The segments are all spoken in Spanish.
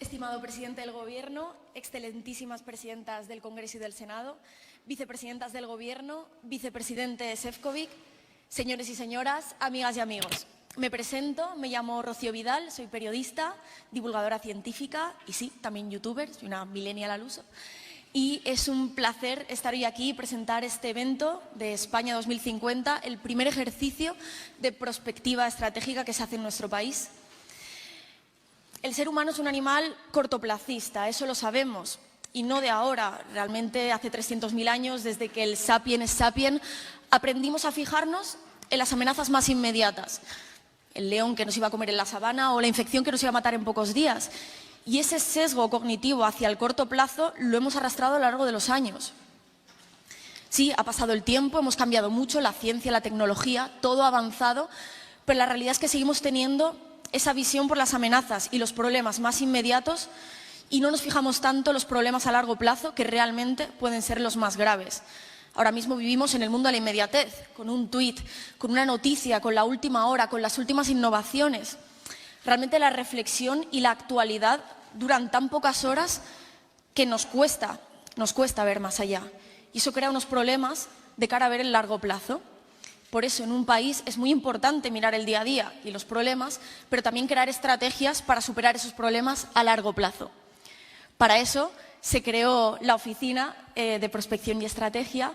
estimado presidente del Gobierno, excelentísimas presidentas del Congreso y del Senado, vicepresidentas del Gobierno, vicepresidente Šefčovič, señores y señoras, amigas y amigos. Me presento, me llamo Rocío Vidal, soy periodista, divulgadora científica y sí, también youtuber, soy una millennial al uso. Y es un placer estar hoy aquí y presentar este evento de España 2050, el primer ejercicio de prospectiva estratégica que se hace en nuestro país. El ser humano es un animal cortoplacista, eso lo sabemos, y no de ahora, realmente hace 300.000 años, desde que el sapiens sapiens, aprendimos a fijarnos en las amenazas más inmediatas. El león que nos iba a comer en la sabana o la infección que nos iba a matar en pocos días. Y ese sesgo cognitivo hacia el corto plazo lo hemos arrastrado a lo largo de los años. Sí, ha pasado el tiempo, hemos cambiado mucho, la ciencia, la tecnología, todo ha avanzado, pero la realidad es que seguimos teniendo esa visión por las amenazas y los problemas más inmediatos y no nos fijamos tanto en los problemas a largo plazo que realmente pueden ser los más graves. Ahora mismo vivimos en el mundo de la inmediatez, con un tuit, con una noticia, con la última hora, con las últimas innovaciones. Realmente la reflexión y la actualidad duran tan pocas horas que nos cuesta ver más allá. Y eso crea unos problemas de cara a ver el largo plazo. Por eso en un país es muy importante mirar el día a día y los problemas, pero también crear estrategias para superar esos problemas a largo plazo. Para eso se creó la Oficina de Prospección y Estrategia.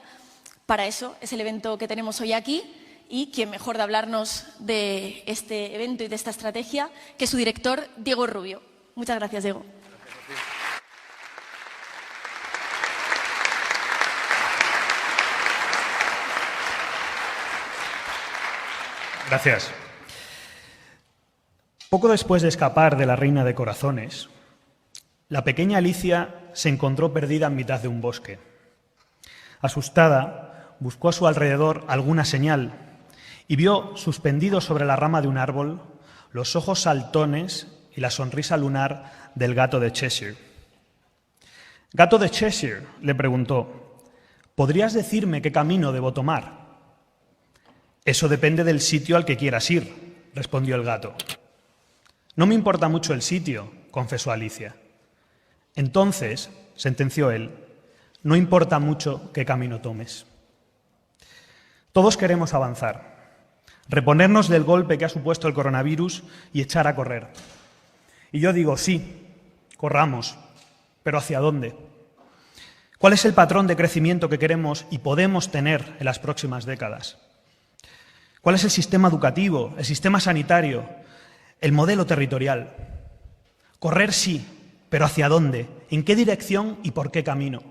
Para eso es el evento que tenemos hoy aquí y quién mejor de hablarnos de este evento y de esta estrategia que su director, Diego Rubio. Muchas gracias, Diego. Gracias. Poco después de escapar de la Reina de Corazones, la pequeña Alicia se encontró perdida en mitad de un bosque. Asustada, buscó a su alrededor alguna señal y vio suspendidos sobre la rama de un árbol los ojos saltones y la sonrisa lunar del gato de Cheshire. «Gato de Cheshire», le preguntó, «¿podrías decirme qué camino debo tomar?» «Eso depende del sitio al que quieras ir», respondió el gato. «No me importa mucho el sitio», confesó Alicia. «Entonces», sentenció él, «no importa mucho qué camino tomes». Todos queremos avanzar, reponernos del golpe que ha supuesto el coronavirus y echar a correr. Y yo digo, sí, corramos, pero ¿hacia dónde? ¿Cuál es el patrón de crecimiento que queremos y podemos tener en las próximas décadas? ¿Cuál es el sistema educativo, el sistema sanitario, el modelo territorial? Correr sí, pero ¿hacia dónde? ¿En qué dirección y por qué camino?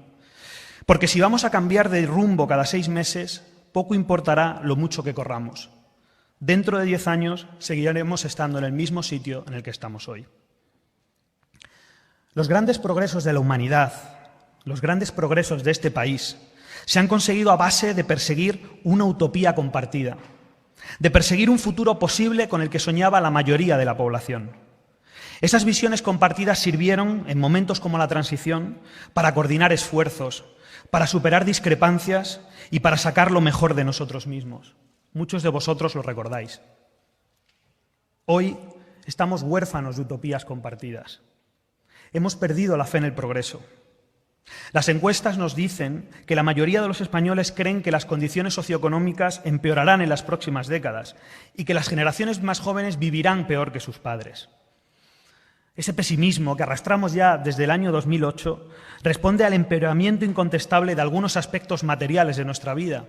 Porque si vamos a cambiar de rumbo cada 6 meses, poco importará lo mucho que corramos. Dentro de 10 años seguiremos estando en el mismo sitio en el que estamos hoy. Los grandes progresos de la humanidad, los grandes progresos de este país, se han conseguido a base de perseguir una utopía compartida, de perseguir un futuro posible con el que soñaba la mayoría de la población. Esas visiones compartidas sirvieron, en momentos como la transición, para coordinar esfuerzos, para superar discrepancias y para sacar lo mejor de nosotros mismos. Muchos de vosotros lo recordáis. Hoy estamos huérfanos de utopías compartidas. Hemos perdido la fe en el progreso. Las encuestas nos dicen que la mayoría de los españoles creen que las condiciones socioeconómicas empeorarán en las próximas décadas y que las generaciones más jóvenes vivirán peor que sus padres. Ese pesimismo que arrastramos ya desde el año 2008 responde al empeoramiento incontestable de algunos aspectos materiales de nuestra vida,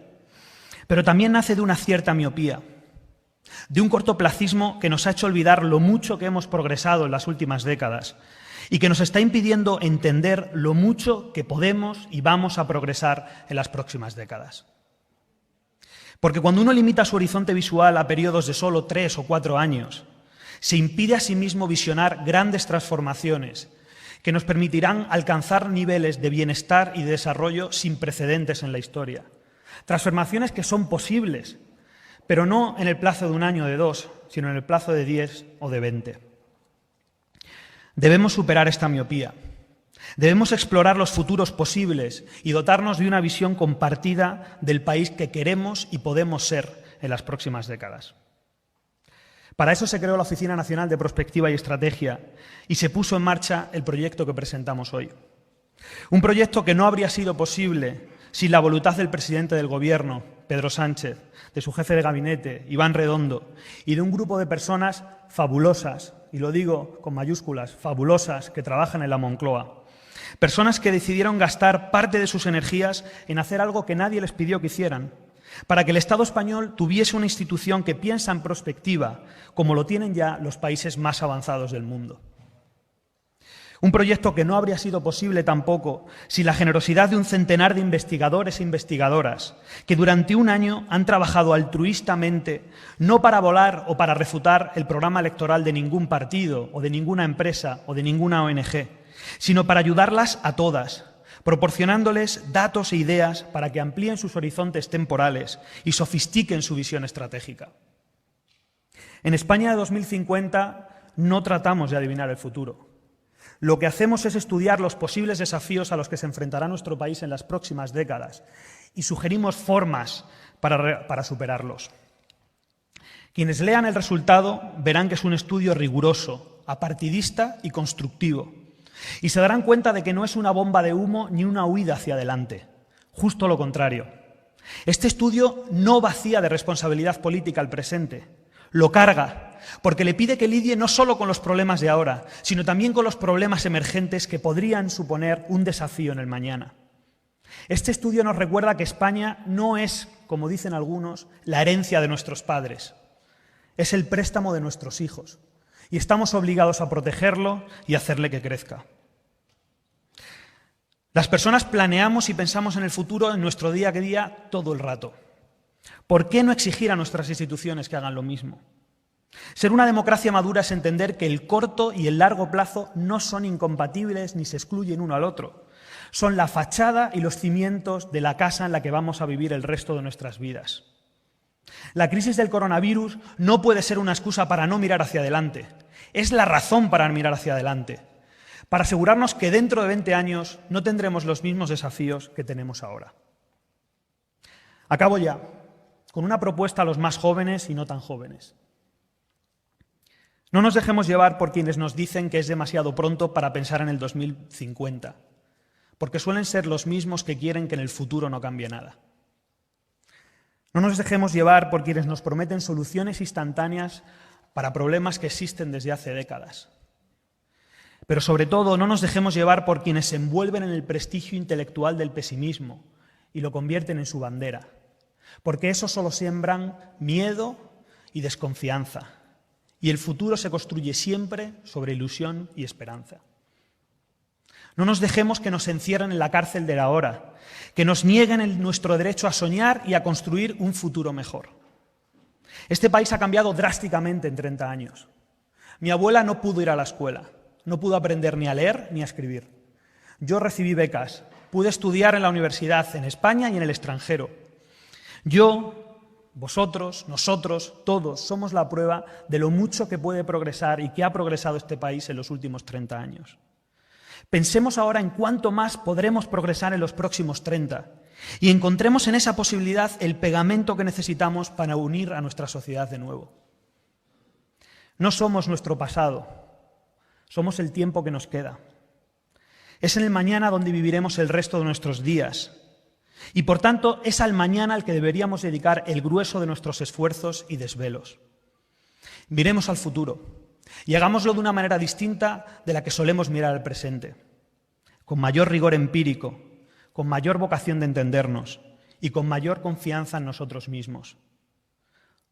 pero también nace de una cierta miopía, de un cortoplacismo que nos ha hecho olvidar lo mucho que hemos progresado en las últimas décadas y que nos está impidiendo entender lo mucho que podemos y vamos a progresar en las próximas décadas. Porque cuando uno limita su horizonte visual a periodos de solo 3 o 4 años, se impide a sí mismo visionar grandes transformaciones que nos permitirán alcanzar niveles de bienestar y de desarrollo sin precedentes en la historia. Transformaciones que son posibles, pero no en el plazo de 1 año o de 2, sino en el plazo de 10 o de 20. Debemos superar esta miopía. Debemos explorar los futuros posibles y dotarnos de una visión compartida del país que queremos y podemos ser en las próximas décadas. Para eso se creó la Oficina Nacional de Prospectiva y Estrategia y se puso en marcha el proyecto que presentamos hoy. Un proyecto que no habría sido posible sin la voluntad del presidente del Gobierno, Pedro Sánchez, de su jefe de gabinete, Iván Redondo, y de un grupo de personas fabulosas, y lo digo con mayúsculas, fabulosas, que trabajan en la Moncloa. Personas que decidieron gastar parte de sus energías en hacer algo que nadie les pidió que hicieran, para que el Estado español tuviese una institución que piensa en prospectiva, como lo tienen ya los países más avanzados del mundo. Un proyecto que no habría sido posible tampoco sin la generosidad de un centenar de investigadores e investigadoras que durante un año han trabajado altruistamente, no para volar o para refutar el programa electoral de ningún partido o de ninguna empresa o de ninguna ONG, sino para ayudarlas a todas, proporcionándoles datos e ideas para que amplíen sus horizontes temporales y sofistiquen su visión estratégica. En España de 2050 no tratamos de adivinar el futuro. Lo que hacemos es estudiar los posibles desafíos a los que se enfrentará nuestro país en las próximas décadas y sugerimos formas para superarlos. Quienes lean el resultado verán que es un estudio riguroso, apartidista y constructivo. Y se darán cuenta de que no es una bomba de humo ni una huida hacia adelante. Justo lo contrario. Este estudio no vacía de responsabilidad política al presente. Lo carga, porque le pide que lidie no solo con los problemas de ahora, sino también con los problemas emergentes que podrían suponer un desafío en el mañana. Este estudio nos recuerda que España no es, como dicen algunos, la herencia de nuestros padres. Es el préstamo de nuestros hijos. Y estamos obligados a protegerlo y hacerle que crezca. Las personas planeamos y pensamos en el futuro en nuestro día a día todo el rato. ¿Por qué no exigir a nuestras instituciones que hagan lo mismo? Ser una democracia madura es entender que el corto y el largo plazo no son incompatibles ni se excluyen uno al otro. Son la fachada y los cimientos de la casa en la que vamos a vivir el resto de nuestras vidas. La crisis del coronavirus no puede ser una excusa para no mirar hacia adelante. Es la razón para mirar hacia adelante, para asegurarnos que dentro de 20 años no tendremos los mismos desafíos que tenemos ahora. Acabo ya con una propuesta a los más jóvenes y no tan jóvenes. No nos dejemos llevar por quienes nos dicen que es demasiado pronto para pensar en el 2050, porque suelen ser los mismos que quieren que en el futuro no cambie nada. No nos dejemos llevar por quienes nos prometen soluciones instantáneas para problemas que existen desde hace décadas. Pero sobre todo, no nos dejemos llevar por quienes se envuelven en el prestigio intelectual del pesimismo y lo convierten en su bandera, porque eso solo siembran miedo y desconfianza, y el futuro se construye siempre sobre ilusión y esperanza. No nos dejemos que nos encierren en la cárcel de la hora, que nos nieguen nuestro derecho a soñar y a construir un futuro mejor. Este país ha cambiado drásticamente en 30 años. Mi abuela no pudo ir a la escuela, no pudo aprender ni a leer ni a escribir. Yo recibí becas, pude estudiar en la universidad en España y en el extranjero. Yo, vosotros, nosotros, todos somos la prueba de lo mucho que puede progresar y que ha progresado este país en los últimos 30 años. Pensemos ahora en cuánto más podremos progresar en los próximos 30 y encontremos en esa posibilidad el pegamento que necesitamos para unir a nuestra sociedad de nuevo. No somos nuestro pasado, somos el tiempo que nos queda. Es en el mañana donde viviremos el resto de nuestros días y, por tanto, es al mañana al que deberíamos dedicar el grueso de nuestros esfuerzos y desvelos. Miremos al futuro y hagámoslo de una manera distinta de la que solemos mirar al presente, con mayor rigor empírico, con mayor vocación de entendernos y con mayor confianza en nosotros mismos.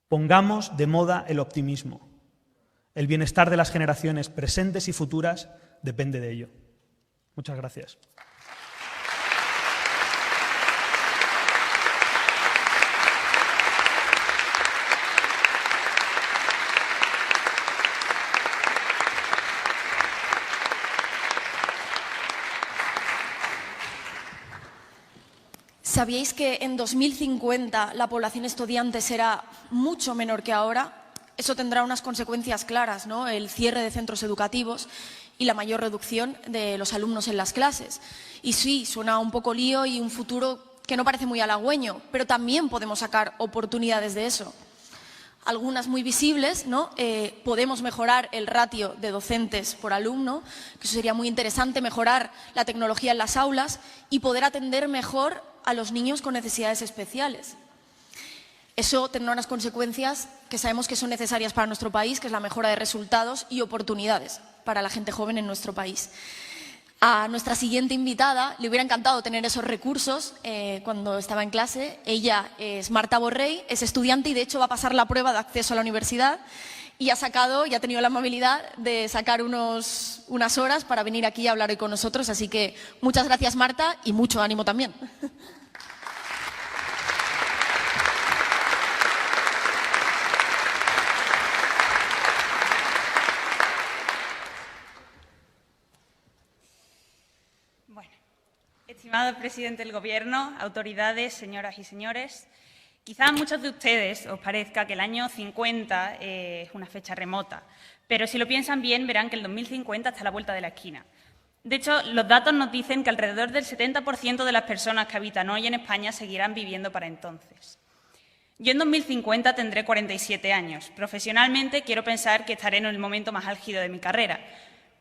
Pongamos de moda el optimismo. El bienestar de las generaciones presentes y futuras depende de ello. Muchas gracias. ¿Sabíais que en 2050 la población estudiante será mucho menor que ahora? Eso tendrá unas consecuencias claras, ¿no? El cierre de centros educativos y la mayor reducción de los alumnos en las clases. Y sí, suena un poco lío y un futuro que no parece muy halagüeño, pero también podemos sacar oportunidades de eso. algunas muy visibles, ¿no? Podemos mejorar el ratio de docentes por alumno, que eso sería muy interesante, mejorar la tecnología en las aulas y poder atender mejor a los niños con necesidades especiales. Eso tendrá unas consecuencias que sabemos que son necesarias para nuestro país, que es la mejora de resultados y oportunidades para la gente joven en nuestro país. A nuestra siguiente invitada le hubiera encantado tener esos recursos cuando estaba en clase. Ella es Marta Borrell, es estudiante y de hecho va a pasar la prueba de acceso a la universidad y ha tenido la amabilidad de sacar unas horas para venir aquí a hablar hoy con nosotros. Así que muchas gracias, Marta, y mucho ánimo también. Estimado presidente del Gobierno, autoridades, señoras y señores, quizá a muchos de ustedes os parezca que el año 50 es una fecha remota, pero si lo piensan bien verán que el 2050 está a la vuelta de la esquina. De hecho, los datos nos dicen que alrededor del 70% de las personas que habitan hoy en España seguirán viviendo para entonces. Yo en 2050 tendré 47 años. Profesionalmente quiero pensar que estaré en el momento más álgido de mi carrera.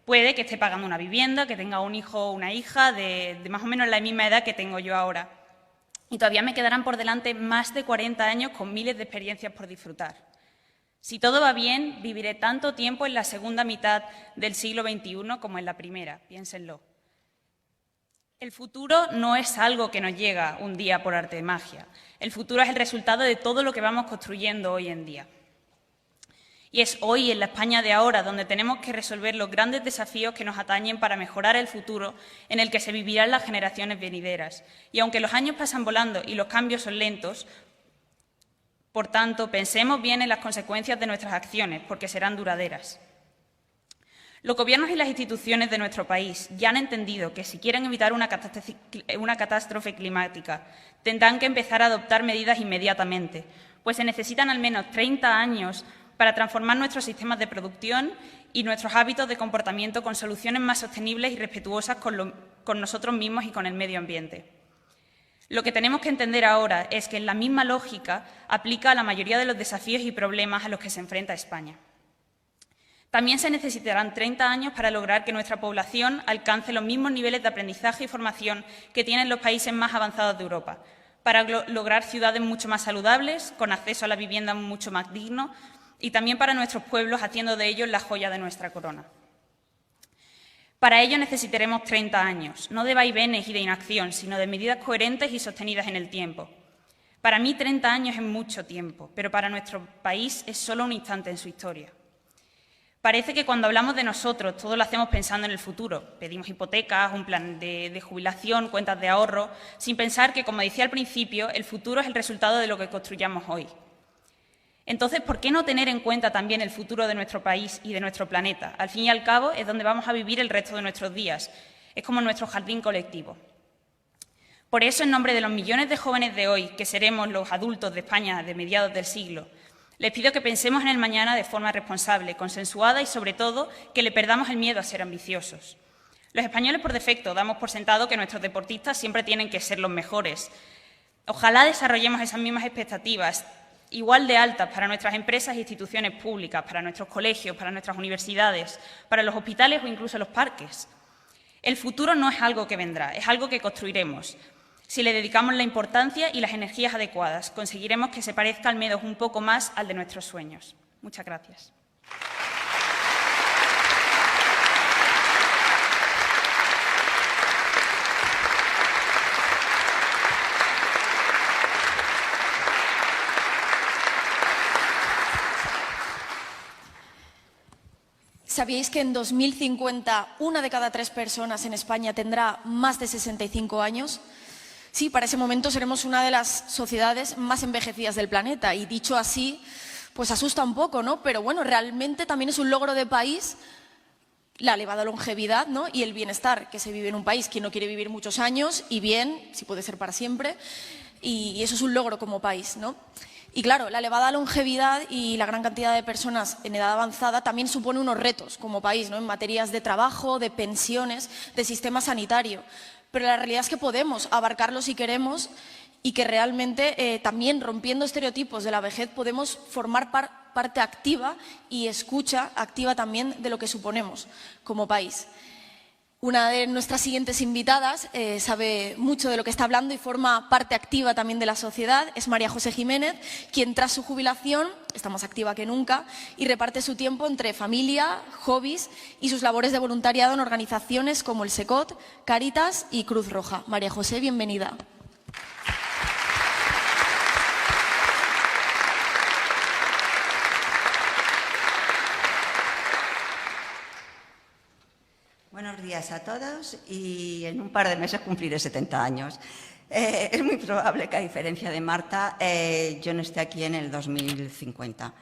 Puede que esté pagando una vivienda, que tenga un hijo o una hija de más o menos la misma edad que tengo yo ahora. Y todavía me quedarán por delante más de 40 años con miles de experiencias por disfrutar. Si todo va bien, viviré tanto tiempo en la segunda mitad del siglo XXI como en la primera, piénsenlo. El futuro no es algo que nos llega un día por arte de magia. El futuro es el resultado de todo lo que vamos construyendo hoy en día. Y es hoy, en la España de ahora, donde tenemos que resolver los grandes desafíos que nos atañen para mejorar el futuro en el que se vivirán las generaciones venideras. Y aunque los años pasan volando y los cambios son lentos, por tanto, pensemos bien en las consecuencias de nuestras acciones, porque serán duraderas. Los gobiernos y las instituciones de nuestro país ya han entendido que si quieren evitar una catástrofe climática, tendrán que empezar a adoptar medidas inmediatamente, pues se necesitan al menos 30 años para transformar nuestros sistemas de producción y nuestros hábitos de comportamiento con soluciones más sostenibles y respetuosas con nosotros mismos y con el medio ambiente. Lo que tenemos que entender ahora es que la misma lógica aplica a la mayoría de los desafíos y problemas a los que se enfrenta España. También se necesitarán 30 años para lograr que nuestra población alcance los mismos niveles de aprendizaje y formación que tienen los países más avanzados de Europa, para lograr ciudades mucho más saludables, con acceso a la vivienda mucho más digno, y también para nuestros pueblos, haciendo de ellos la joya de nuestra corona. Para ello necesitaremos 30 años, no de vaivenes y de inacción, sino de medidas coherentes y sostenidas en el tiempo. Para mí 30 años es mucho tiempo, pero para nuestro país es solo un instante en su historia. Parece que cuando hablamos de nosotros, todo lo hacemos pensando en el futuro. Pedimos hipotecas, un plan de jubilación, cuentas de ahorro, sin pensar que, como decía al principio, el futuro es el resultado de lo que construyamos hoy. Entonces, ¿por qué no tener en cuenta también el futuro de nuestro país y de nuestro planeta? Al fin y al cabo, es donde vamos a vivir el resto de nuestros días. Es como nuestro jardín colectivo. Por eso, en nombre de los millones de jóvenes de hoy, que seremos los adultos de España de mediados del siglo, les pido que pensemos en el mañana de forma responsable, consensuada y, sobre todo, que le perdamos el miedo a ser ambiciosos. Los españoles, por defecto, damos por sentado que nuestros deportistas siempre tienen que ser los mejores. Ojalá desarrollemos esas mismas expectativas, igual de altas para nuestras empresas e instituciones públicas, para nuestros colegios, para nuestras universidades, para los hospitales o incluso los parques. El futuro no es algo que vendrá, es algo que construiremos. Si le dedicamos la importancia y las energías adecuadas, conseguiremos que se parezca al menos un poco más al de nuestros sueños. Muchas gracias. ¿Sabíais que en 2050 una de cada 3 personas en España tendrá más de 65 años? Sí, para ese momento seremos una de las sociedades más envejecidas del planeta y dicho así, pues asusta un poco, ¿no? Pero bueno, realmente también es un logro de país la elevada longevidad, ¿no? Y el bienestar que se vive en un país. Quien no quiere vivir muchos años y bien, si puede ser para siempre, y eso es un logro como país, ¿no? Y claro, la elevada longevidad y la gran cantidad de personas en edad avanzada también supone unos retos como país, ¿no? En materias de trabajo, de pensiones, de sistema sanitario. Pero la realidad es que podemos abarcarlo si queremos y que realmente también rompiendo estereotipos de la vejez podemos formar parte activa y escucha activa también de lo que suponemos como país. Una de nuestras siguientes invitadas sabe mucho de lo que está hablando y forma parte activa también de la sociedad. Es María José Jiménez, quien tras su jubilación está más activa que nunca y reparte su tiempo entre familia, hobbies y sus labores de voluntariado en organizaciones como el SECOT, Cáritas y Cruz Roja. María José, bienvenida. Buenos días a todos y en un par de meses cumpliré 70 años. Es muy probable que, a diferencia de Marta, yo no esté aquí en el 2050.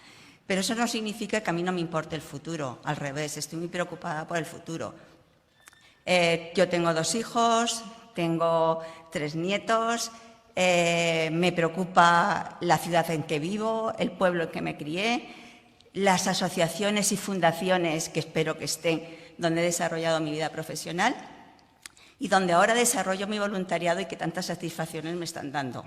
Pero eso no significa que a mí no me importe el futuro. Al revés, estoy muy preocupada por el futuro. Yo tengo 2 hijos, tengo 3 nietos, me preocupa la ciudad en que vivo, el pueblo en que me crié, las asociaciones y fundaciones que espero que estén donde he desarrollado mi vida profesional y donde ahora desarrollo mi voluntariado y que tantas satisfacciones me están dando.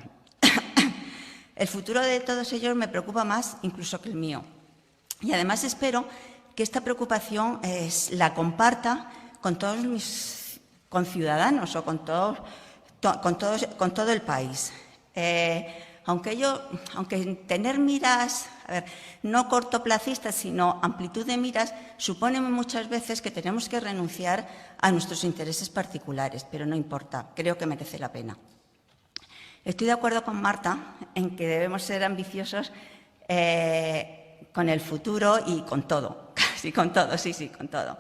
El futuro de todos ellos me preocupa más incluso que el mío. Y además espero que esta preocupación la comparta con todos mis conciudadanos o con todo el país. Aunque tener miras, no cortoplacistas, sino amplitud de miras, supone muchas veces que tenemos que renunciar a nuestros intereses particulares, pero no importa, creo que merece la pena. Estoy de acuerdo con Marta en que debemos ser ambiciosos con el futuro y con todo, casi con todo, sí, con todo.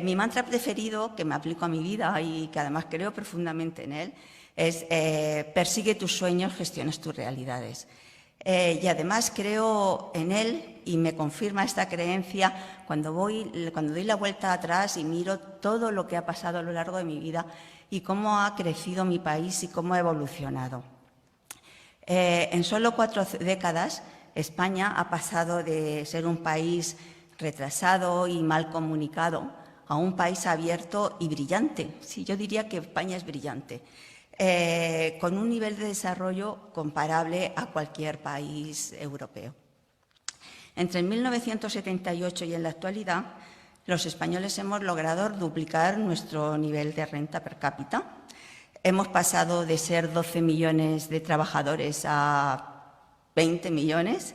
Mi mantra preferido, que me aplico a mi vida y que además creo profundamente en él, es persigue tus sueños, gestionas tus realidades. Y además creo en él y me confirma esta creencia cuando doy la vuelta atrás y miro todo lo que ha pasado a lo largo de mi vida y cómo ha crecido mi país y cómo ha evolucionado. En solo 4 décadas, España ha pasado de ser un país retrasado y mal comunicado a un país abierto y brillante. Sí, yo diría que España es brillante. Con un nivel de desarrollo comparable a cualquier país europeo. Entre 1978 y en la actualidad, los españoles hemos logrado duplicar nuestro nivel de renta per cápita. Hemos pasado de ser 12 millones de trabajadores a 20 millones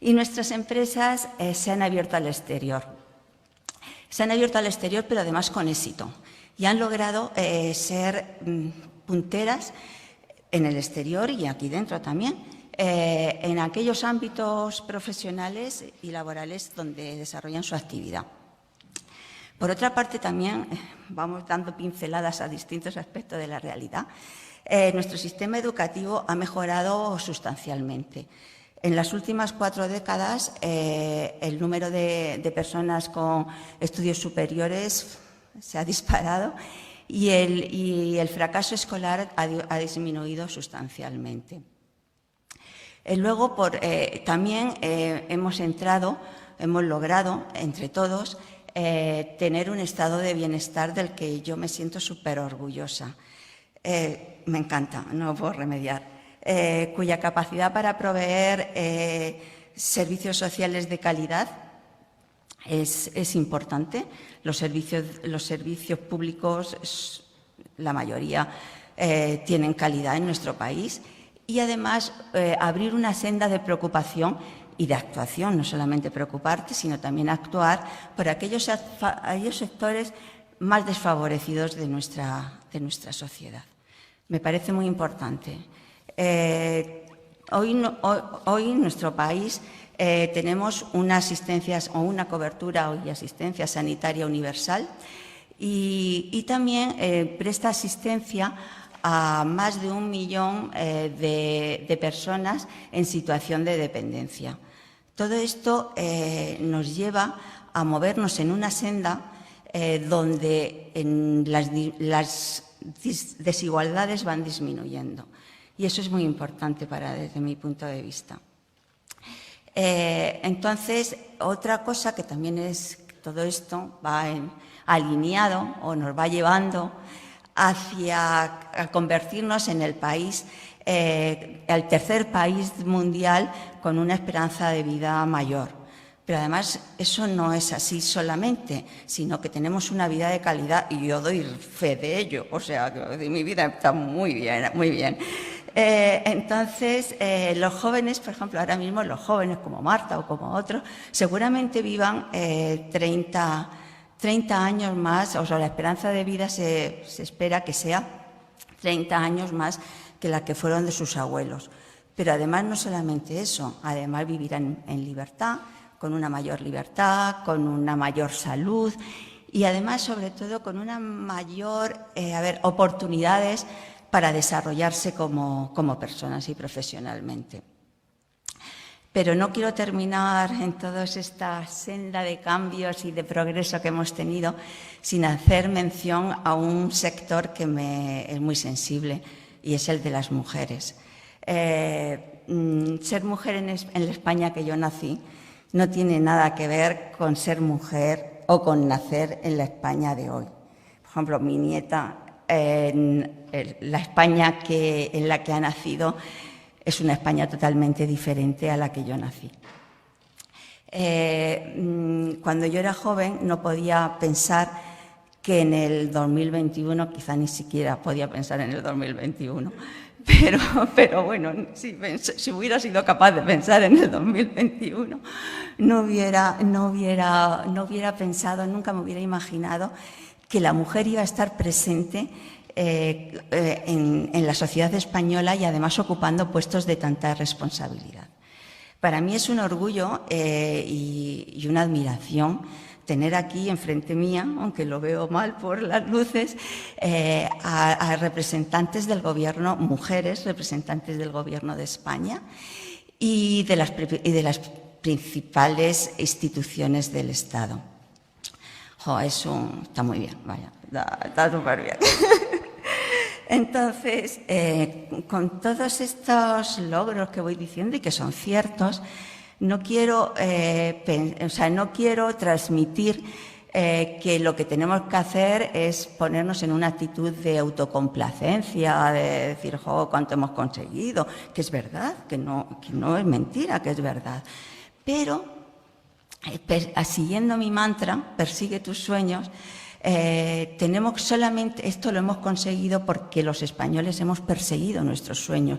y nuestras empresas se han abierto al exterior. Se han abierto al exterior, pero además con éxito. Y han logrado ser punteras en el exterior y aquí dentro también, en aquellos ámbitos profesionales y laborales donde desarrollan su actividad. Por otra parte, también vamos dando pinceladas a distintos aspectos de la realidad. Nuestro sistema educativo ha mejorado sustancialmente. En las últimas 4 décadas, el número de personas con estudios superiores se ha disparado y el fracaso escolar ha disminuido sustancialmente. Luego, también hemos logrado, entre todos, tener un estado de bienestar del que yo me siento súper orgullosa. Me encanta, no lo puedo remediar. Cuya capacidad para proveer servicios sociales de calidad es importante. Los servicios públicos, la mayoría, tienen calidad en nuestro país y además abrir una senda de preocupación y de actuación, no solamente preocuparte, sino también actuar por aquellos sectores más desfavorecidos de nuestra sociedad. Me parece muy importante. Hoy en nuestro país tenemos una cobertura y asistencia sanitaria universal y también presta asistencia a más de 1 millón de personas en situación de dependencia. Todo esto nos lleva a movernos en una senda donde las desigualdades van disminuyendo. Y eso es muy importante desde mi punto de vista. Entonces, otra cosa que también es todo esto va alineado o nos va llevando hacia convertirnos en el país, el tercer país mundial con una esperanza de vida mayor. Pero además eso no es así solamente, sino que tenemos una vida de calidad y yo doy fe de ello, o sea, que mi vida está muy bien, muy bien. Entonces, los jóvenes, por ejemplo, ahora mismo los jóvenes como Marta o como otros, seguramente vivan 30 años más, o sea, la esperanza de vida se espera que sea 30 años más que la que fueron de sus abuelos. Pero además no solamente eso, además vivirán en libertad, con una mayor libertad, con una mayor salud y además, sobre todo, con una mayor oportunidades para desarrollarse como personas y profesionalmente. Pero no quiero terminar en toda esta senda de cambios y de progreso que hemos tenido sin hacer mención a un sector que me es muy sensible y es el de las mujeres. Ser mujer en la España que yo nací no tiene nada que ver con ser mujer o con nacer en la España de hoy. Por ejemplo, mi nieta, la España en la que ha nacido es una España totalmente diferente a la que yo nací. Cuando yo era joven no podía pensar que en el 2021, quizá ni siquiera podía pensar en el 2021, pero bueno, si hubiera sido capaz de pensar en el 2021, no hubiera pensado, nunca me hubiera imaginado que la mujer iba a estar presente en la sociedad española y además ocupando puestos de tanta responsabilidad. Para mí es un orgullo y una admiración tener aquí enfrente mía, aunque lo veo mal por las luces, a representantes del Gobierno, mujeres representantes del Gobierno de España y de las principales instituciones del Estado. Está muy bien, vaya, está súper bien. Entonces, con todos estos logros que voy diciendo y que son ciertos, no quiero transmitir que lo que tenemos que hacer es ponernos en una actitud de autocomplacencia, de decir, cuánto hemos conseguido, que es verdad, que no es mentira, que es verdad. Pero, siguiendo mi mantra, persigue tus sueños, esto lo hemos conseguido porque los españoles hemos perseguido nuestros sueños.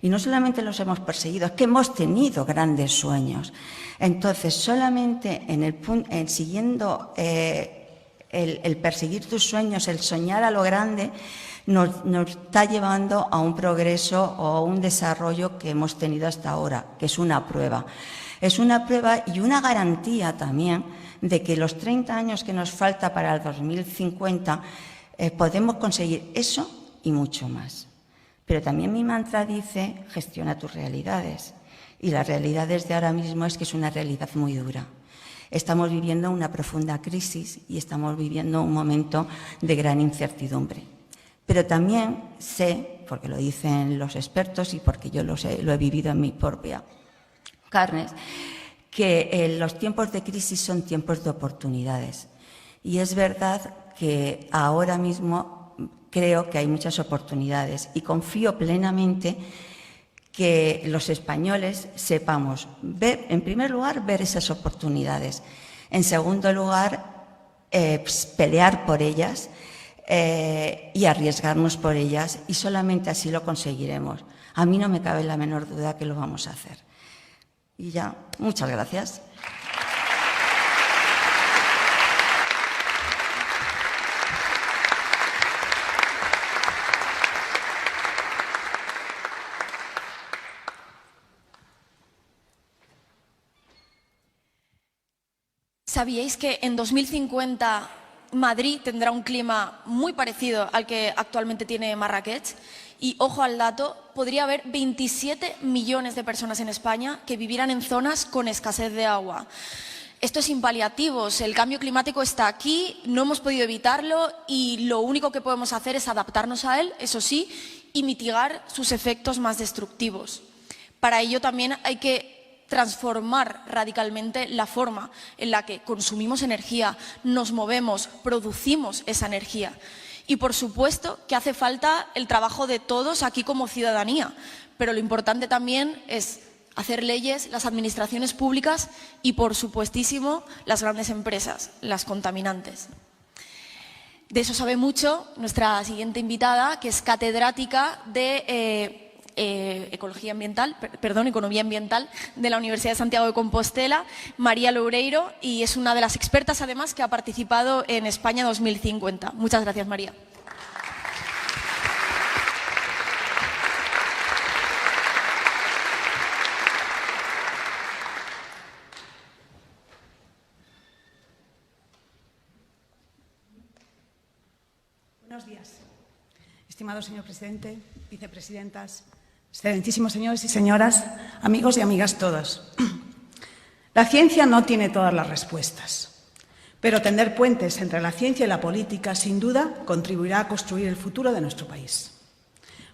Y no solamente los hemos perseguido, es que hemos tenido grandes sueños. Entonces, solamente siguiendo el perseguir tus sueños, el soñar a lo grande, nos está llevando a un progreso o a un desarrollo que hemos tenido hasta ahora, que es una prueba. Es una prueba y una garantía también de que los 30 años que nos falta para el 2050 podemos conseguir eso y mucho más. Pero también mi mantra dice, gestiona tus realidades. Y las realidades de ahora mismo es que es una realidad muy dura. Estamos viviendo una profunda crisis y estamos viviendo un momento de gran incertidumbre. Pero también sé, porque lo dicen los expertos y porque yo lo he vivido en mi propia carnes, que los tiempos de crisis son tiempos de oportunidades. Y es verdad que ahora mismo creo que hay muchas oportunidades y confío plenamente que los españoles sepamos, en primer lugar, ver esas oportunidades. En segundo lugar, pelear por ellas y arriesgarnos por ellas, y solamente así lo conseguiremos. A mí no me cabe la menor duda que lo vamos a hacer. Y ya, muchas gracias. ¿Sabíais que en 2050 Madrid tendrá un clima muy parecido al que actualmente tiene Marrakech? Y, ojo al dato, podría haber 27 millones de personas en España que vivieran en zonas con escasez de agua. Esto es sin paliativos, el cambio climático está aquí, no hemos podido evitarlo y lo único que podemos hacer es adaptarnos a él, eso sí, y mitigar sus efectos más destructivos. Para ello también hay que transformar radicalmente la forma en la que consumimos energía, nos movemos, producimos esa energía. Y, por supuesto, que hace falta el trabajo de todos aquí como ciudadanía, pero lo importante también es hacer leyes, las administraciones públicas y, por supuestísimo, las grandes empresas, las contaminantes. De eso sabe mucho nuestra siguiente invitada, que es catedrática de Economía Ambiental de la Universidad de Santiago de Compostela, María Loureiro, y es una de las expertas, además, que ha participado en España 2050. Muchas gracias, María. Buenos días, estimado señor presidente, vicepresidentas, excelentísimos señores y señoras, amigos y amigas todos. La ciencia no tiene todas las respuestas, pero tender puentes entre la ciencia y la política, sin duda, contribuirá a construir el futuro de nuestro país.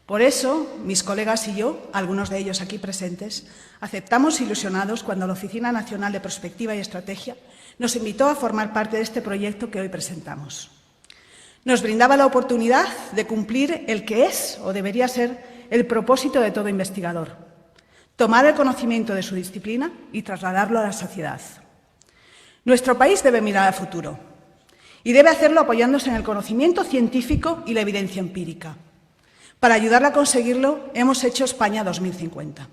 Por eso, mis colegas y yo, algunos de ellos aquí presentes, aceptamos ilusionados cuando la Oficina Nacional de Prospectiva y Estrategia nos invitó a formar parte de este proyecto que hoy presentamos. Nos brindaba la oportunidad de cumplir el que es o debería ser el propósito de todo investigador: tomar el conocimiento de su disciplina y trasladarlo a la sociedad. Nuestro país debe mirar al futuro y debe hacerlo apoyándose en el conocimiento científico y la evidencia empírica. Para ayudarle a conseguirlo, hemos hecho España 2050.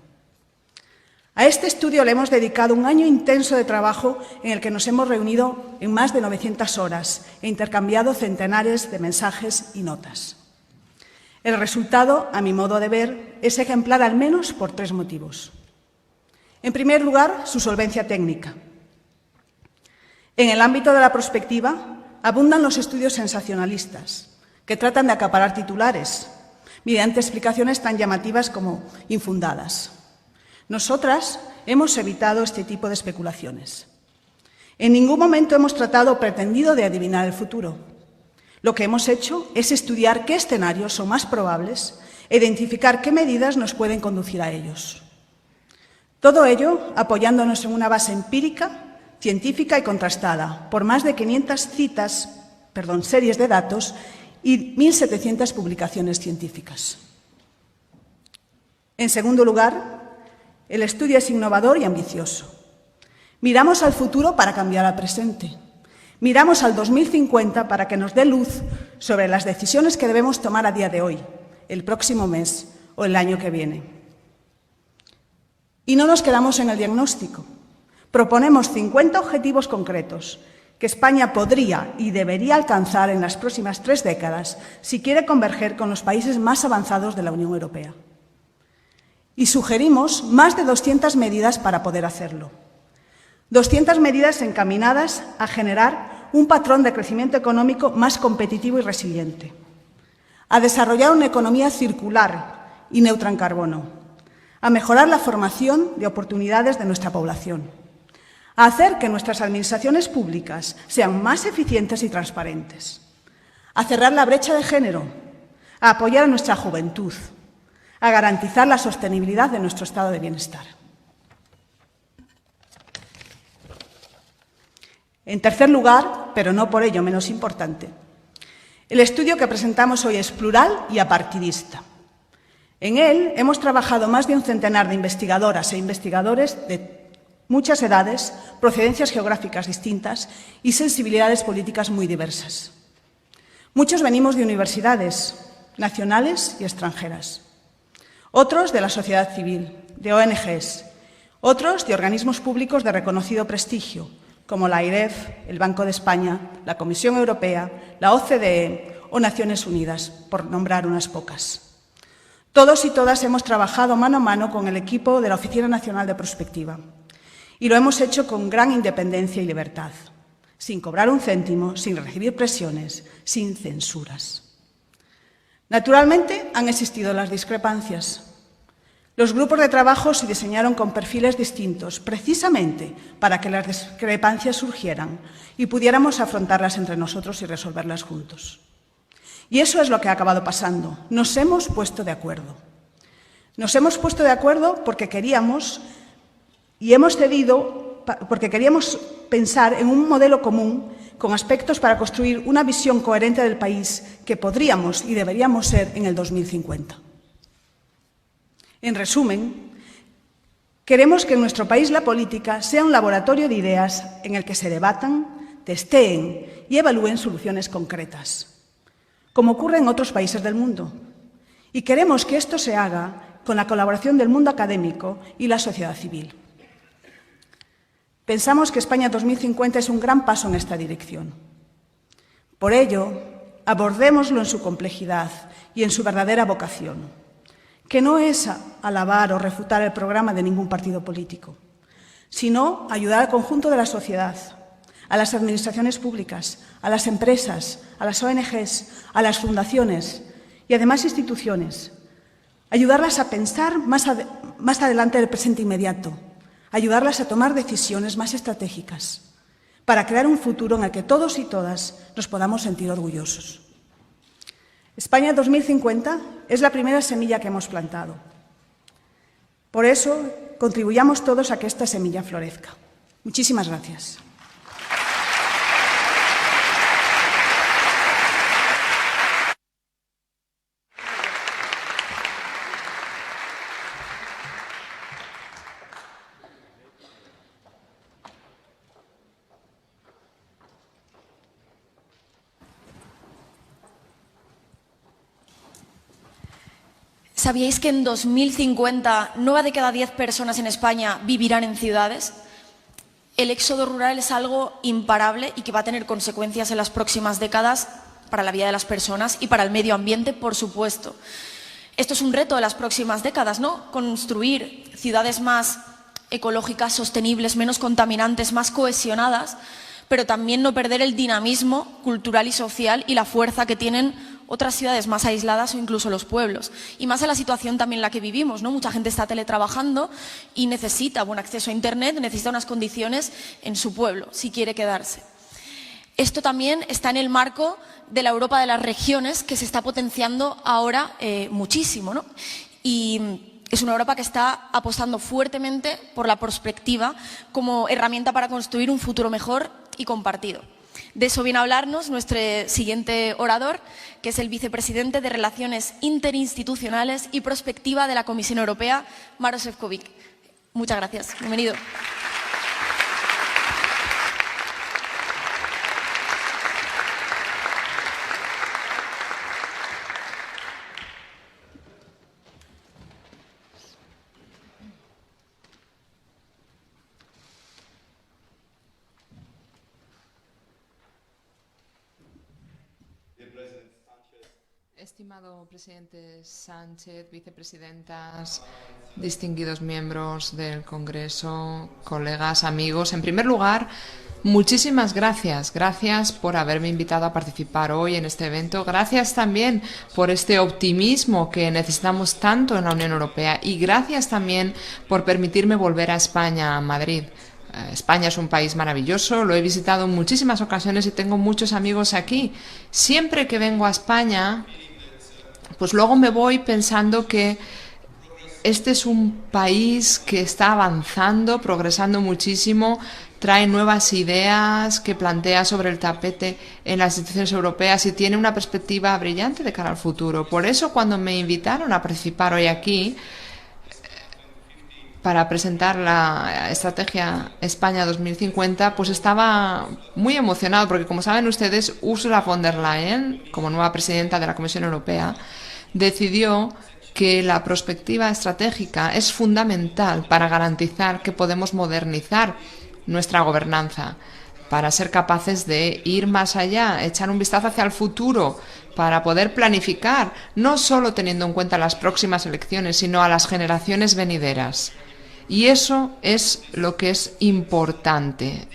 A este estudio le hemos dedicado un año intenso de trabajo en el que nos hemos reunido en más de 900 horas e intercambiado centenares de mensajes y notas. El resultado, a mi modo de ver, es ejemplar al menos por 3 motivos. En primer lugar, su solvencia técnica. En el ámbito de la prospectiva abundan los estudios sensacionalistas, que tratan de acaparar titulares mediante explicaciones tan llamativas como infundadas. Nosotras hemos evitado este tipo de especulaciones. En ningún momento hemos tratado o pretendido de adivinar el futuro. Lo que hemos hecho es estudiar qué escenarios son más probables e identificar qué medidas nos pueden conducir a ellos. Todo ello apoyándonos en una base empírica, científica y contrastada por más de 500 series de datos y 1.700 publicaciones científicas. En segundo lugar, el estudio es innovador y ambicioso. Miramos al futuro para cambiar al presente. Miramos al 2050 para que nos dé luz sobre las decisiones que debemos tomar a día de hoy, el próximo mes o el año que viene. Y no nos quedamos en el diagnóstico. Proponemos 50 objetivos concretos que España podría y debería alcanzar en las próximas 3 décadas si quiere converger con los países más avanzados de la Unión Europea. Y sugerimos más de 200 medidas para poder hacerlo. 200 medidas encaminadas a generar un patrón de crecimiento económico más competitivo y resiliente, a desarrollar una economía circular y neutra en carbono, a mejorar la formación de oportunidades de nuestra población, a hacer que nuestras administraciones públicas sean más eficientes y transparentes, a cerrar la brecha de género, a apoyar a nuestra juventud, a garantizar la sostenibilidad de nuestro estado de bienestar. En tercer lugar, pero no por ello menos importante, el estudio que presentamos hoy es plural y apartidista. En él hemos trabajado más de un centenar de investigadoras e investigadores de muchas edades, procedencias geográficas distintas y sensibilidades políticas muy diversas. Muchos venimos de universidades nacionales y extranjeras. Otros de la sociedad civil, de ONGs, otros de organismos públicos de reconocido prestigio, como la AIREF, el Banco de España, la Comisión Europea, la OCDE o Naciones Unidas, por nombrar unas pocas. Todos y todas hemos trabajado mano a mano con el equipo de la Oficina Nacional de Prospectiva y lo hemos hecho con gran independencia y libertad, sin cobrar un céntimo, sin recibir presiones, sin censuras. Naturalmente, han existido las discrepancias. Los grupos de trabajo se diseñaron con perfiles distintos, precisamente para que las discrepancias surgieran y pudiéramos afrontarlas entre nosotros y resolverlas juntos. Y eso es lo que ha acabado pasando. Nos hemos puesto de acuerdo. Nos hemos puesto de acuerdo porque queríamos y hemos cedido porque queríamos pensar en un modelo común con aspectos para construir una visión coherente del país que podríamos y deberíamos ser en el 2050. En resumen, queremos que en nuestro país la política sea un laboratorio de ideas en el que se debatan, testeen y evalúen soluciones concretas, como ocurre en otros países del mundo. Y queremos que esto se haga con la colaboración del mundo académico y la sociedad civil. Pensamos que España 2050 es un gran paso en esta dirección. Por ello, abordémoslo en su complejidad y en su verdadera vocación, que no es alabar o refutar el programa de ningún partido político, sino ayudar al conjunto de la sociedad, a las administraciones públicas, a las empresas, a las ONGs, a las fundaciones y además instituciones, ayudarlas a pensar más adelante del presente inmediato, ayudarlas a tomar decisiones más estratégicas para crear un futuro en el que todos y todas nos podamos sentir orgullosos. España 2050 es la primera semilla que hemos plantado. Por eso, contribuyamos todos a que esta semilla florezca. Muchísimas gracias. ¿Sabíais que en 2050 9 de cada 10 personas en España vivirán en ciudades? El éxodo rural es algo imparable y que va a tener consecuencias en las próximas décadas para la vida de las personas y para el medio ambiente, por supuesto. Esto es un reto de las próximas décadas, ¿no? Construir ciudades más ecológicas, sostenibles, menos contaminantes, más cohesionadas, pero también no perder el dinamismo cultural y social y la fuerza que tienen otras ciudades más aisladas o incluso los pueblos. Y más en la situación también en la que vivimos, ¿no? Mucha gente está teletrabajando y necesita buen acceso a Internet, necesita unas condiciones en su pueblo, si quiere quedarse. Esto también está en el marco de la Europa de las regiones, que se está potenciando ahora muchísimo, ¿no? Y es una Europa que está apostando fuertemente por la prospectiva como herramienta para construir un futuro mejor y compartido. De eso viene a hablarnos nuestro siguiente orador, que es el vicepresidente de Relaciones Interinstitucionales y Prospectiva de la Comisión Europea, Maroš Šefčovič. Muchas gracias. Bienvenido. Estimado presidente Sánchez, vicepresidentas, distinguidos miembros del Congreso, colegas, amigos. En primer lugar, muchísimas gracias. Gracias por haberme invitado a participar hoy en este evento. Gracias también por este optimismo que necesitamos tanto en la Unión Europea. Y gracias también por permitirme volver a España, a Madrid. España es un país maravilloso, lo he visitado en muchísimas ocasiones y tengo muchos amigos aquí. Siempre que vengo a España, pues luego me voy pensando que este es un país que está avanzando, progresando muchísimo, trae nuevas ideas que plantea sobre el tapete en las instituciones europeas y tiene una perspectiva brillante de cara al futuro. Por eso, cuando me invitaron a participar hoy aquí para presentar la estrategia España 2050, pues estaba muy emocionado porque, como saben ustedes, Ursula von der Leyen, como nueva presidenta de la Comisión Europea, decidió que la perspectiva estratégica es fundamental para garantizar que podemos modernizar nuestra gobernanza, para ser capaces de ir más allá, echar un vistazo hacia el futuro, para poder planificar, no solo teniendo en cuenta las próximas elecciones, sino a las generaciones venideras. Y eso es lo que es importante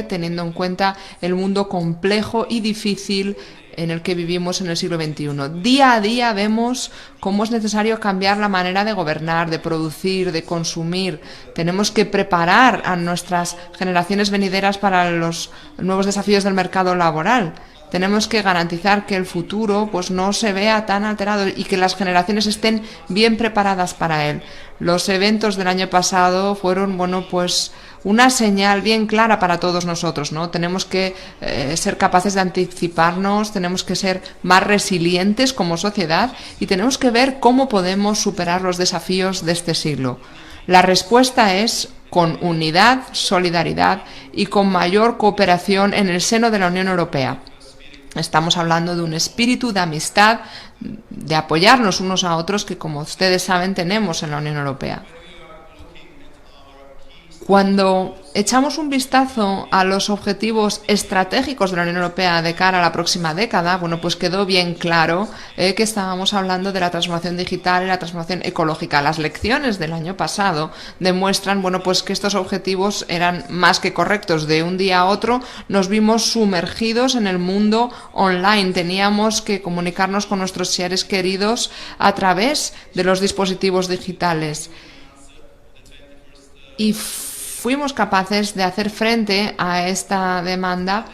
teniendo en cuenta el mundo complejo y difícil en el que vivimos en el siglo XXI. Día a día vemos cómo es necesario cambiar la manera de gobernar, de producir, de consumir. Tenemos que preparar a nuestras generaciones venideras para los nuevos desafíos del mercado laboral. Tenemos que garantizar que el futuro pues no se vea tan alterado y que las generaciones estén bien preparadas para él. Los eventos del año pasado fueron, una señal bien clara para todos nosotros, ¿no? Tenemos que ser capaces de anticiparnos, tenemos que ser más resilientes como sociedad y tenemos que ver cómo podemos superar los desafíos de este siglo. La respuesta es con unidad, solidaridad y con mayor cooperación en el seno de la Unión Europea. Estamos hablando de un espíritu de amistad, de apoyarnos unos a otros que, como ustedes saben, tenemos en la Unión Europea. Cuando echamos un vistazo a los objetivos estratégicos de la Unión Europea de cara a la próxima década, bueno, pues quedó bien claro que estábamos hablando de la transformación digital y la transformación ecológica. Las lecciones del año pasado demuestran, bueno, pues que estos objetivos eran más que correctos. De un día a otro nos vimos sumergidos en el mundo online. Teníamos que comunicarnos con nuestros seres queridos a través de los dispositivos digitales. Y fuimos capaces de hacer frente a esta demanda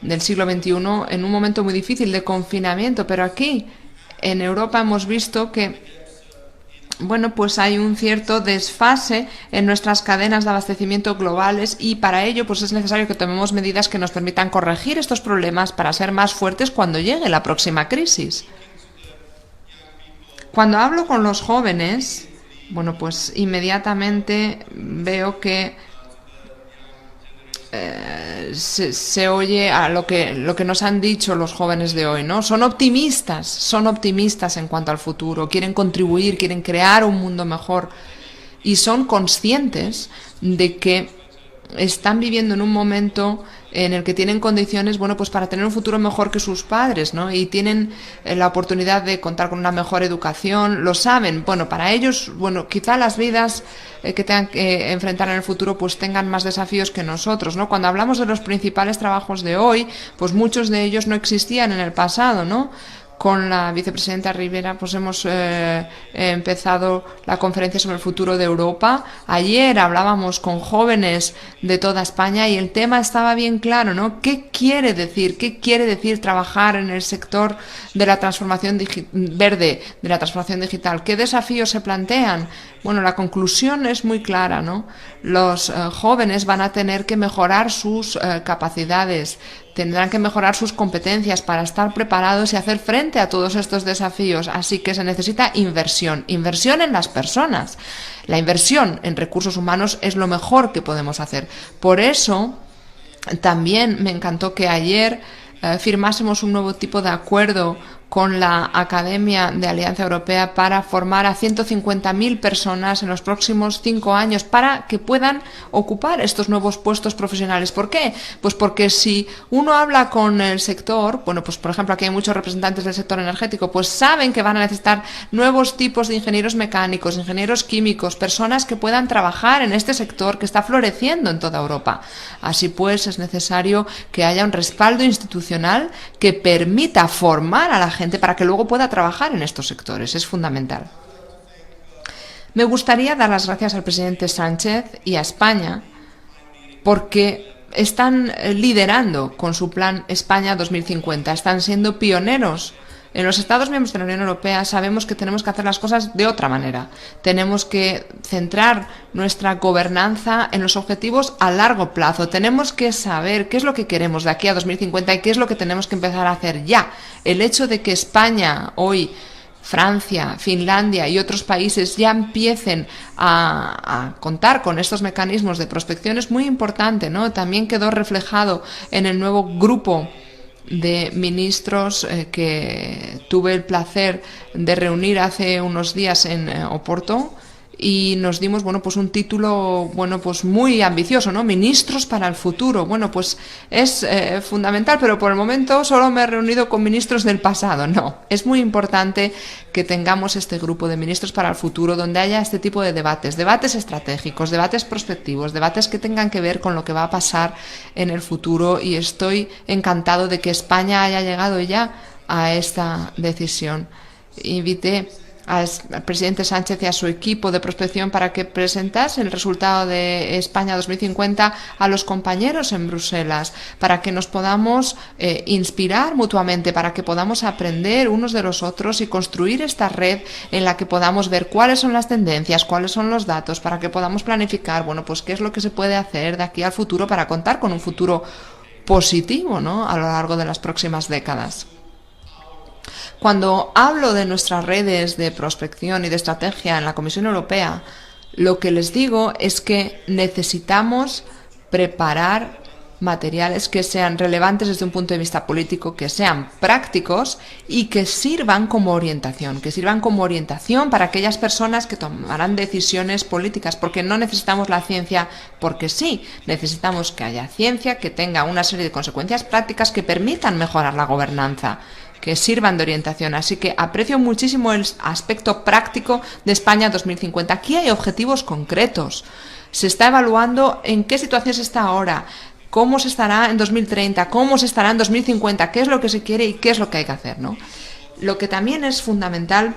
del siglo XXI en un momento muy difícil de confinamiento, pero aquí en Europa hemos visto que, bueno, pues hay un cierto desfase en nuestras cadenas de abastecimiento globales y para ello pues es necesario que tomemos medidas que nos permitan corregir estos problemas para ser más fuertes cuando llegue la próxima crisis. Cuando hablo con los jóvenes, bueno, pues inmediatamente veo que se oye a lo que nos han dicho los jóvenes de hoy, ¿no? Son optimistas en cuanto al futuro, quieren contribuir, quieren crear un mundo mejor y son conscientes de que están viviendo en un momento en el que tienen condiciones, bueno, pues para tener un futuro mejor que sus padres, ¿no? Y tienen la oportunidad de contar con una mejor educación, lo saben. Bueno, para ellos, bueno, quizá las vidas que tengan que enfrentar en el futuro pues tengan más desafíos que nosotros, ¿no? Cuando hablamos de los principales trabajos de hoy, pues muchos de ellos no existían en el pasado, ¿no? Con la vicepresidenta Rivera pues hemos empezado la conferencia sobre el futuro de Europa. Ayer hablábamos con jóvenes de toda España y el tema estaba bien claro, ¿no? ¿Qué quiere decir? ¿Qué quiere decir trabajar en el sector de la transformación verde, de la transformación digital? ¿Qué desafíos se plantean? Bueno, la conclusión es muy clara, ¿no? Los jóvenes van a tener que mejorar sus capacidades, tendrán que mejorar sus competencias para estar preparados y hacer frente a todos estos desafíos. Así que se necesita inversión en las personas. La inversión en recursos humanos es lo mejor que podemos hacer. Por eso, también me encantó que ayer firmásemos un nuevo tipo de acuerdo con la Academia de Alianza Europea para formar a 150.000 personas en los próximos 5 años para que puedan ocupar estos nuevos puestos profesionales. ¿Por qué? Pues porque si uno habla con el sector, bueno, pues por ejemplo aquí hay muchos representantes del sector energético, pues saben que van a necesitar nuevos tipos de ingenieros mecánicos, ingenieros químicos, personas que puedan trabajar en este sector que está floreciendo en toda Europa. Así pues, es necesario que haya un respaldo institucional que permita formar a la gente para que luego pueda trabajar en estos sectores. Es fundamental. Me gustaría dar las gracias al presidente Sánchez y a España porque están liderando con su plan España 2050. Están siendo pioneros. En los Estados miembros de la Unión Europea sabemos que tenemos que hacer las cosas de otra manera. Tenemos que centrar nuestra gobernanza en los objetivos a largo plazo. Tenemos que saber qué es lo que queremos de aquí a 2050 y qué es lo que tenemos que empezar a hacer ya. El hecho de que España hoy, Francia, Finlandia y otros países ya empiecen a contar con estos mecanismos de prospección es muy importante, ¿no? También quedó reflejado en el nuevo grupo de ministros que tuve el placer de reunir hace unos días en Oporto y nos dimos, bueno, pues un título, bueno, pues muy ambicioso, ¿no? Ministros para el futuro. Bueno, pues es fundamental, pero por el momento solo me he reunido con ministros del pasado. No, es muy importante que tengamos este grupo de ministros para el futuro donde haya este tipo de debates estratégicos, debates prospectivos, debates que tengan que ver con lo que va a pasar en el futuro y estoy encantado de que España haya llegado ya a esta decisión. Invité al presidente Sánchez y a su equipo de prospección para que presentase el resultado de España 2050 a los compañeros en Bruselas, para que nos podamos inspirar mutuamente, para que podamos aprender unos de los otros y construir esta red en la que podamos ver cuáles son las tendencias, cuáles son los datos, para que podamos planificar, bueno, pues qué es lo que se puede hacer de aquí al futuro para contar con un futuro positivo, ¿no?, a lo largo de las próximas décadas. Cuando hablo de nuestras redes de prospección y de estrategia en la Comisión Europea, lo que les digo es que necesitamos preparar materiales que sean relevantes desde un punto de vista político, que sean prácticos y que sirvan como orientación, para aquellas personas que tomarán decisiones políticas, porque no necesitamos la ciencia porque sí, necesitamos que haya ciencia que tenga una serie de consecuencias prácticas que permitan mejorar la gobernanza, que sirvan de orientación. Así que aprecio muchísimo el aspecto práctico de España 2050. Aquí hay objetivos concretos. Se está evaluando en qué situación se está ahora, cómo se estará en 2030, cómo se estará en 2050, qué es lo que se quiere y qué es lo que hay que hacer, ¿no? Lo que también es fundamental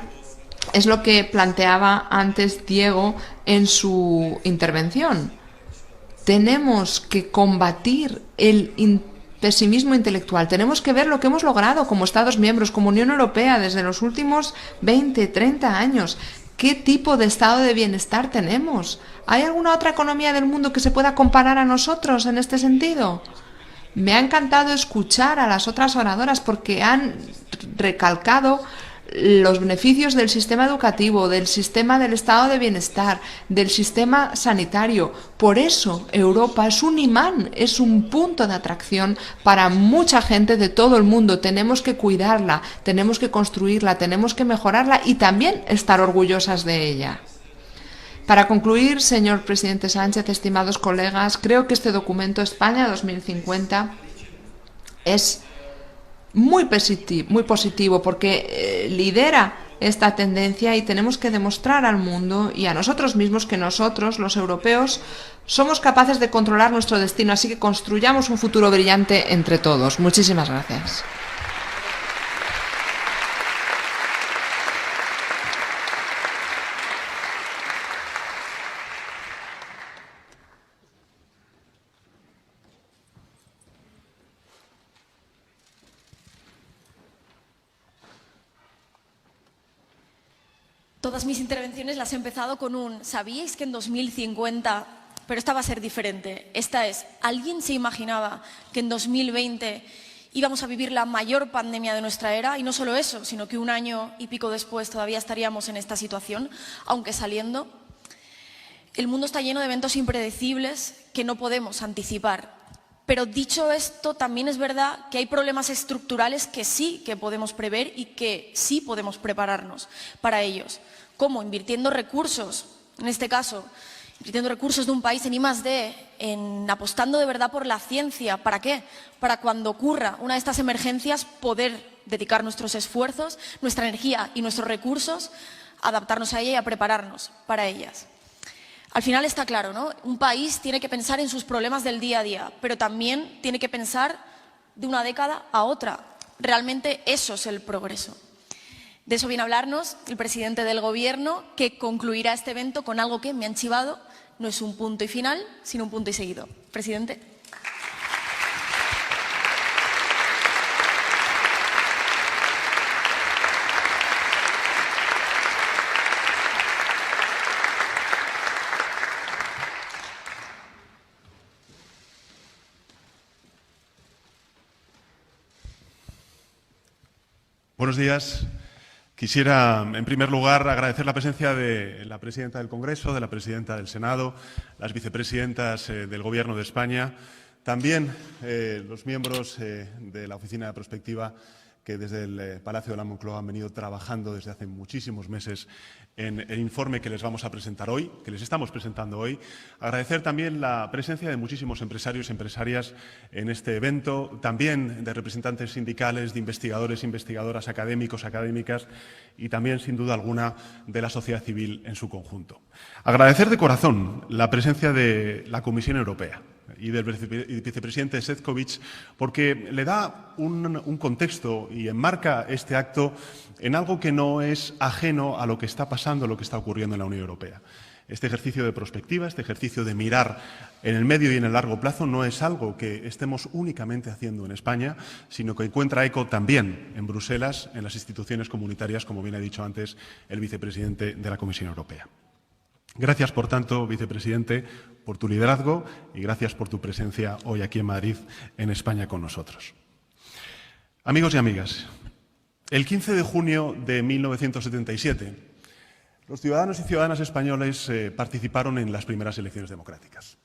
es lo que planteaba antes Diego en su intervención. Tenemos que combatir el pesimismo intelectual. Tenemos que ver lo que hemos logrado como Estados miembros, como Unión Europea, desde los últimos 20, 30 años. ¿Qué tipo de estado de bienestar tenemos? ¿Hay alguna otra economía del mundo que se pueda comparar a nosotros en este sentido? Me ha encantado escuchar a las otras oradoras porque han recalcado los beneficios del sistema educativo, del sistema del estado de bienestar, del sistema sanitario. Por eso Europa es un imán, es un punto de atracción para mucha gente de todo el mundo. Tenemos que cuidarla, tenemos que construirla, tenemos que mejorarla y también estar orgullosas de ella. Para concluir, señor presidente Sánchez, estimados colegas, creo que este documento España 2050 es muy positivo porque lidera esta tendencia y tenemos que demostrar al mundo y a nosotros mismos que nosotros, los europeos, somos capaces de controlar nuestro destino, así que construyamos un futuro brillante entre todos. Muchísimas gracias. Todas mis intervenciones las he empezado con un ¿sabíais que en 2050, pero esta va a ser diferente? Esta es, ¿alguien se imaginaba que en 2020 íbamos a vivir la mayor pandemia de nuestra era? Y no solo eso, sino que un año y pico después todavía estaríamos en esta situación, aunque saliendo. El mundo está lleno de eventos impredecibles que no podemos anticipar. Pero dicho esto, también es verdad que hay problemas estructurales que sí que podemos prever y que sí podemos prepararnos para ellos. ¿Cómo? Invirtiendo recursos, en este caso, invirtiendo recursos de un país en I+D, en apostando de verdad por la ciencia. ¿Para qué? Para cuando ocurra una de estas emergencias poder dedicar nuestros esfuerzos, nuestra energía y nuestros recursos a adaptarnos a ella y a prepararnos para ellas. Al final está claro, ¿no? Un país tiene que pensar en sus problemas del día a día, pero también tiene que pensar de una década a otra. Realmente eso es el progreso. De eso viene a hablarnos el presidente del Gobierno, que concluirá este evento con algo que me han chivado, no es un punto y final, sino un punto y seguido. Presidente. Buenos días. Quisiera, en primer lugar, agradecer la presencia de la presidenta del Congreso, de la presidenta del Senado, las vicepresidentas del Gobierno de España, también los miembros de la Oficina de Prospectiva que desde el Palacio de la Moncloa han venido trabajando desde hace muchísimos meses en el informe que les vamos a presentar hoy, que les estamos presentando hoy. Agradecer también la presencia de muchísimos empresarios y empresarias en este evento, también de representantes sindicales, de investigadores, investigadoras, académicos, académicas y también, sin duda alguna, de la sociedad civil en su conjunto. Agradecer de corazón la presencia de la Comisión Europea. y del vicepresidente Šefčovič, porque le da un contexto y enmarca este acto en algo que no es ajeno a lo que está pasando, lo que está ocurriendo en la Unión Europea. Este ejercicio de prospectiva, este ejercicio de mirar en el medio y en el largo plazo no es algo que estemos únicamente haciendo en España, sino que encuentra eco también en Bruselas, en las instituciones comunitarias, como bien ha dicho antes el vicepresidente de la Comisión Europea. Gracias, por tanto, vicepresidente, por tu liderazgo y gracias por tu presencia hoy aquí en Madrid, en España, con nosotros. Amigos y amigas, el 15 de junio de 1977, los ciudadanos y ciudadanas españoles participaron en las primeras elecciones democráticas.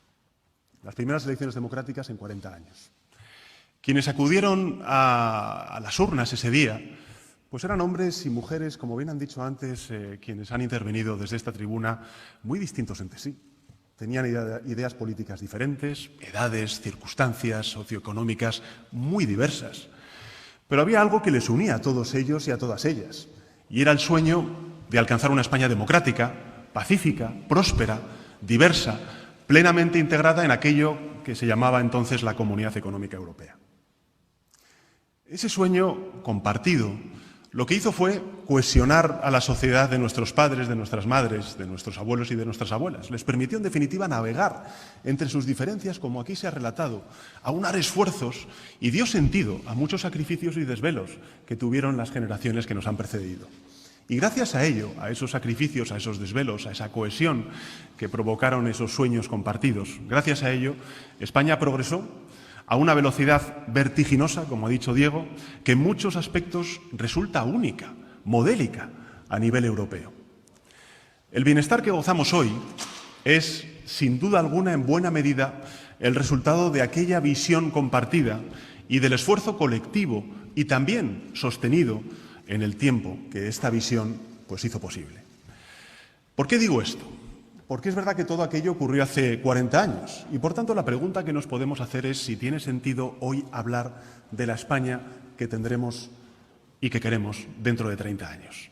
Las primeras elecciones democráticas en 40 años. Quienes acudieron a las urnas ese día, pues eran hombres y mujeres, como bien han dicho antes, quienes han intervenido desde esta tribuna, muy distintos entre sí. Tenían ideas políticas diferentes, edades, circunstancias socioeconómicas muy diversas. Pero había algo que les unía a todos ellos y a todas ellas, y era el sueño de alcanzar una España democrática, pacífica, próspera, diversa, plenamente integrada en aquello que se llamaba entonces la Comunidad Económica Europea. Ese sueño compartido lo que hizo fue cohesionar a la sociedad de nuestros padres, de nuestras madres, de nuestros abuelos y de nuestras abuelas. Les permitió, en definitiva, navegar entre sus diferencias, como aquí se ha relatado, aunar esfuerzos y dio sentido a muchos sacrificios y desvelos que tuvieron las generaciones que nos han precedido. Y gracias a ello, a esos sacrificios, a esos desvelos, a esa cohesión que provocaron esos sueños compartidos, gracias a ello, España progresó a una velocidad vertiginosa, como ha dicho Diego, que en muchos aspectos resulta única, modélica, a nivel europeo. El bienestar que gozamos hoy es, sin duda alguna, en buena medida, el resultado de aquella visión compartida y del esfuerzo colectivo y también sostenido en el tiempo que esta visión pues hizo posible. ¿Por qué digo esto? Porque es verdad que todo aquello ocurrió hace 40 años y, por tanto, la pregunta que nos podemos hacer es si tiene sentido hoy hablar de la España que tendremos y que queremos dentro de 30 años.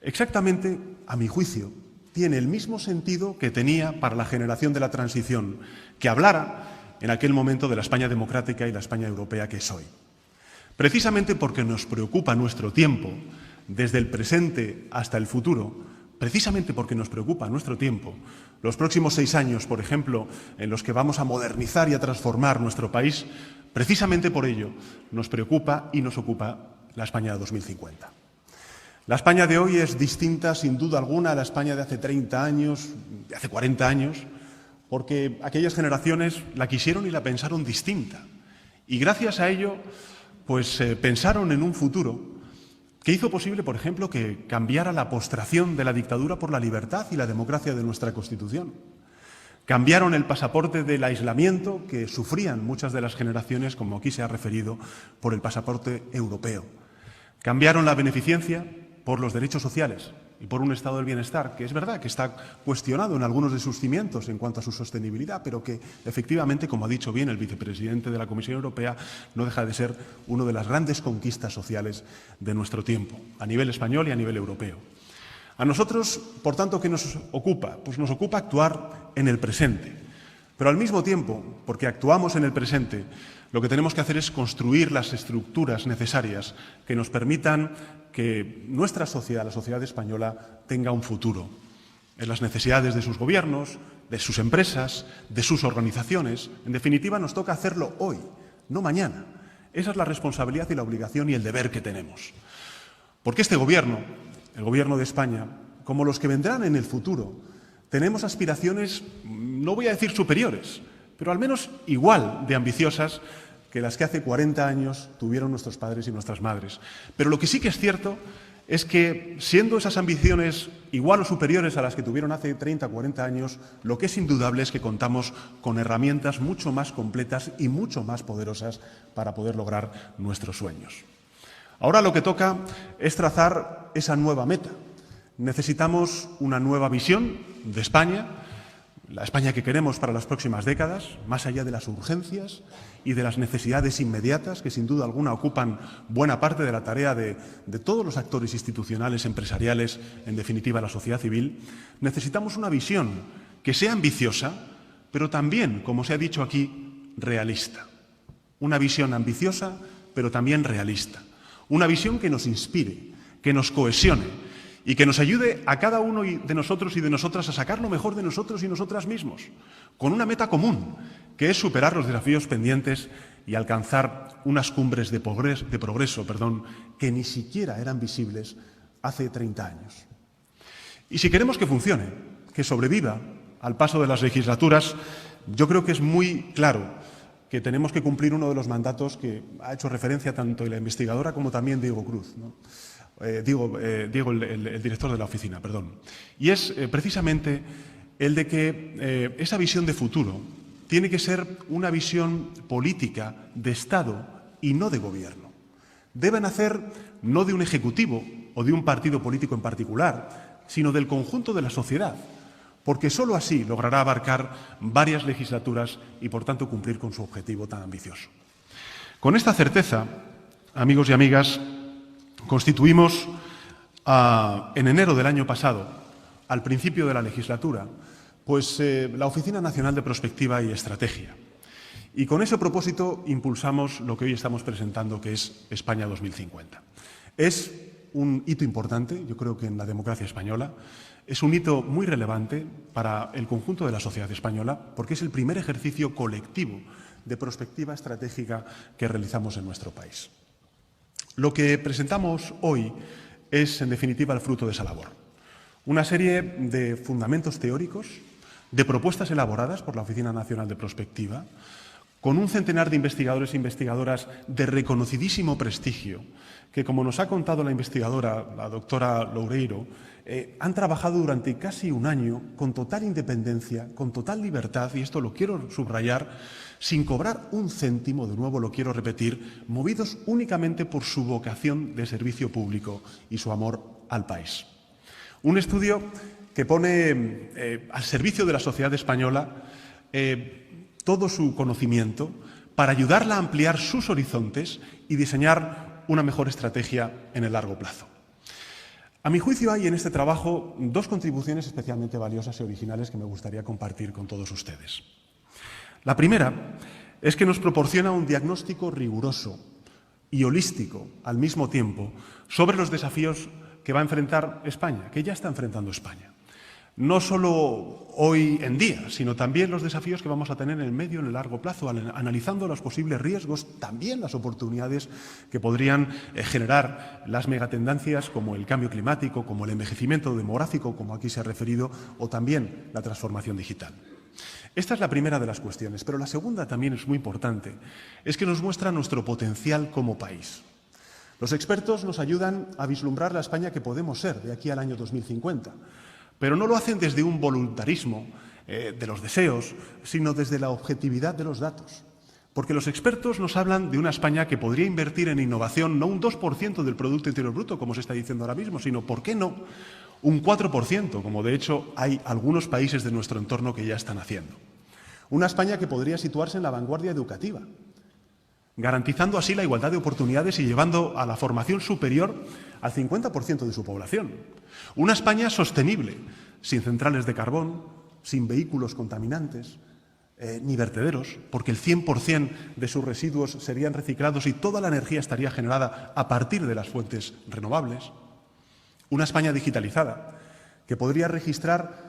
Exactamente, a mi juicio, tiene el mismo sentido que tenía para la generación de la transición que hablara en aquel momento de la España democrática y la España europea que es hoy. Precisamente porque nos preocupa nuestro tiempo, desde el presente hasta el futuro, precisamente porque nos preocupa nuestro tiempo, los próximos 6 años, por ejemplo, en los que vamos a modernizar y a transformar nuestro país, precisamente por ello nos preocupa y nos ocupa la España de 2050. La España de hoy es distinta, sin duda alguna, a la España de hace 30 años, de hace 40 años, porque aquellas generaciones la quisieron y la pensaron distinta. Y gracias a ello, pues pensaron en un futuro que hizo posible, por ejemplo, que cambiara la postración de la dictadura por la libertad y la democracia de nuestra Constitución. Cambiaron el pasaporte del aislamiento que sufrían muchas de las generaciones, como aquí se ha referido, por el pasaporte europeo. Cambiaron la beneficencia por los derechos sociales y por un estado del bienestar, que es verdad que está cuestionado en algunos de sus cimientos en cuanto a su sostenibilidad, pero que efectivamente, como ha dicho bien el vicepresidente de la Comisión Europea, no deja de ser una de las grandes conquistas sociales de nuestro tiempo, a nivel español y a nivel europeo. A nosotros, por tanto, ¿qué nos ocupa? Pues nos ocupa actuar en el presente, pero al mismo tiempo, porque actuamos en el presente, lo que tenemos que hacer es construir las estructuras necesarias que nos permitan que nuestra sociedad, la sociedad española, tenga un futuro en las necesidades de sus gobiernos, de sus empresas, de sus organizaciones. En definitiva, nos toca hacerlo hoy, no mañana. Esa es la responsabilidad y la obligación y el deber que tenemos. Porque este Gobierno, el Gobierno de España, como los que vendrán en el futuro, tenemos aspiraciones, no voy a decir superiores, pero al menos igual de ambiciosas que las que hace 40 años tuvieron nuestros padres y nuestras madres. Pero lo que sí que es cierto es que, siendo esas ambiciones igual o superiores a las que tuvieron hace 30 o 40 años, lo que es indudable es que contamos con herramientas mucho más completas y mucho más poderosas para poder lograr nuestros sueños. Ahora lo que toca es trazar esa nueva meta. Necesitamos una nueva visión de España, la España que queremos para las próximas décadas, más allá de las urgencias y de las necesidades inmediatas que sin duda alguna ocupan buena parte de la tarea de todos los actores institucionales, empresariales, en definitiva la sociedad civil. Necesitamos una visión que sea ambiciosa, pero también, como se ha dicho aquí, realista. Una visión ambiciosa, pero también realista. Una visión que nos inspire, que nos cohesione y que nos ayude a cada uno de nosotros y de nosotras a sacar lo mejor de nosotros y nosotras mismos, con una meta común, que es superar los desafíos pendientes y alcanzar unas cumbres de progreso, que ni siquiera eran visibles hace 30 años. Y si queremos que funcione, que sobreviva al paso de las legislaturas, yo creo que es muy claro que tenemos que cumplir uno de los mandatos que ha hecho referencia tanto la investigadora como también Diego Cruz, ¿no? Diego, el director de la oficina, Y es precisamente el de que esa visión de futuro tiene que ser una visión política de Estado y no de gobierno. Debe nacer no de un ejecutivo o de un partido político en particular, sino del conjunto de la sociedad, porque sólo así logrará abarcar varias legislaturas y, por tanto, cumplir con su objetivo tan ambicioso. Con esta certeza, amigos y amigas, constituimos en enero del año pasado, al principio de la legislatura, la Oficina Nacional de Prospectiva y Estrategia. Y con ese propósito impulsamos lo que hoy estamos presentando, que es España 2050. Es un hito importante, yo creo que en la democracia española. Es un hito muy relevante para el conjunto de la sociedad española porque es el primer ejercicio colectivo de prospectiva estratégica que realizamos en nuestro país. Lo que presentamos hoy es, en definitiva, el fruto de esa labor. Una serie de fundamentos teóricos, de propuestas elaboradas por la Oficina Nacional de Prospectiva, con un centenar de investigadores e investigadoras de reconocidísimo prestigio, que, como nos ha contado la investigadora, la doctora Loureiro, han trabajado durante casi un año con total independencia, con total libertad, y esto lo quiero subrayar, sin cobrar un céntimo, de nuevo lo quiero repetir, movidos únicamente por su vocación de servicio público y su amor al país. Un estudio que pone al servicio de la sociedad española todo su conocimiento para ayudarla a ampliar sus horizontes y diseñar una mejor estrategia en el largo plazo. A mi juicio hay en este trabajo dos contribuciones especialmente valiosas y originales que me gustaría compartir con todos ustedes. La primera es que nos proporciona un diagnóstico riguroso y holístico al mismo tiempo sobre los desafíos que va a enfrentar España, que ya está enfrentando España. No solo hoy en día, sino también los desafíos que vamos a tener en el medio y en el largo plazo, analizando los posibles riesgos, también las oportunidades que podrían generar las megatendencias como el cambio climático, como el envejecimiento demográfico, como aquí se ha referido, o también la transformación digital. Esta es la primera de las cuestiones, pero la segunda también es muy importante, es que nos muestra nuestro potencial como país. Los expertos nos ayudan a vislumbrar la España que podemos ser de aquí al año 2050, pero no lo hacen desde un voluntarismo de los deseos, sino desde la objetividad de los datos. Porque los expertos nos hablan de una España que podría invertir en innovación no un 2% del Producto Interior Bruto, como se está diciendo ahora mismo, sino, ¿por qué no?, un 4%, como de hecho hay algunos países de nuestro entorno que ya están haciendo. Una España que podría situarse en la vanguardia educativa, garantizando así la igualdad de oportunidades y llevando a la formación superior al 50% de su población. Una España sostenible, sin centrales de carbón, sin vehículos contaminantes, ni vertederos, porque el 100% de sus residuos serían reciclados y toda la energía estaría generada a partir de las fuentes renovables. Una España digitalizada, que podría registrar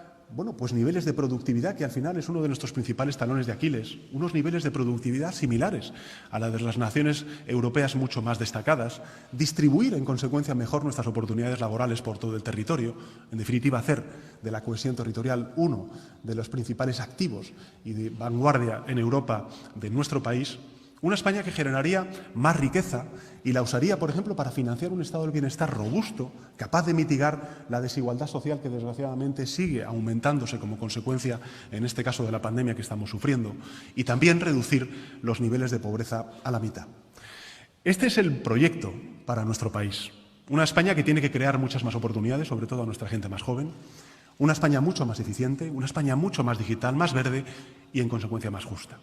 niveles de productividad que al final es uno de nuestros principales talones de Aquiles, unos niveles de productividad similares a la de las naciones europeas mucho más destacadas, distribuir en consecuencia mejor nuestras oportunidades laborales por todo el territorio, en definitiva hacer de la cohesión territorial uno de los principales activos y de vanguardia en Europa de nuestro país. Una España que generaría más riqueza y la usaría, por ejemplo, para financiar un estado del bienestar robusto, capaz de mitigar la desigualdad social que, desgraciadamente, sigue aumentándose como consecuencia, en este caso, de la pandemia que estamos sufriendo, y también reducir los niveles de pobreza a la mitad. Este es el proyecto para nuestro país. Una España que tiene que crear muchas más oportunidades, sobre todo a nuestra gente más joven. Una España mucho más eficiente, una España mucho más digital, más verde y, en consecuencia, más justa.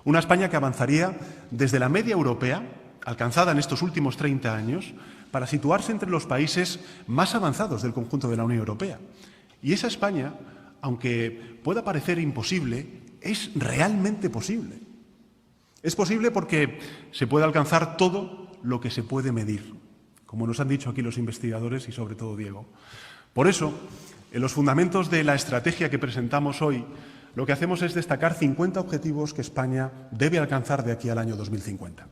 Una España que avanzaría desde la media europea, alcanzada en estos últimos 30 años, para situarse entre los países más avanzados del conjunto de la Unión Europea. Y esa España, aunque pueda parecer imposible, es realmente posible. Es posible porque se puede alcanzar todo lo que se puede medir, como nos han dicho aquí los investigadores y sobre todo Diego. Por eso, en los fundamentos de la estrategia que presentamos hoy, lo que hacemos es destacar 50 objetivos que España debe alcanzar de aquí al año 2050.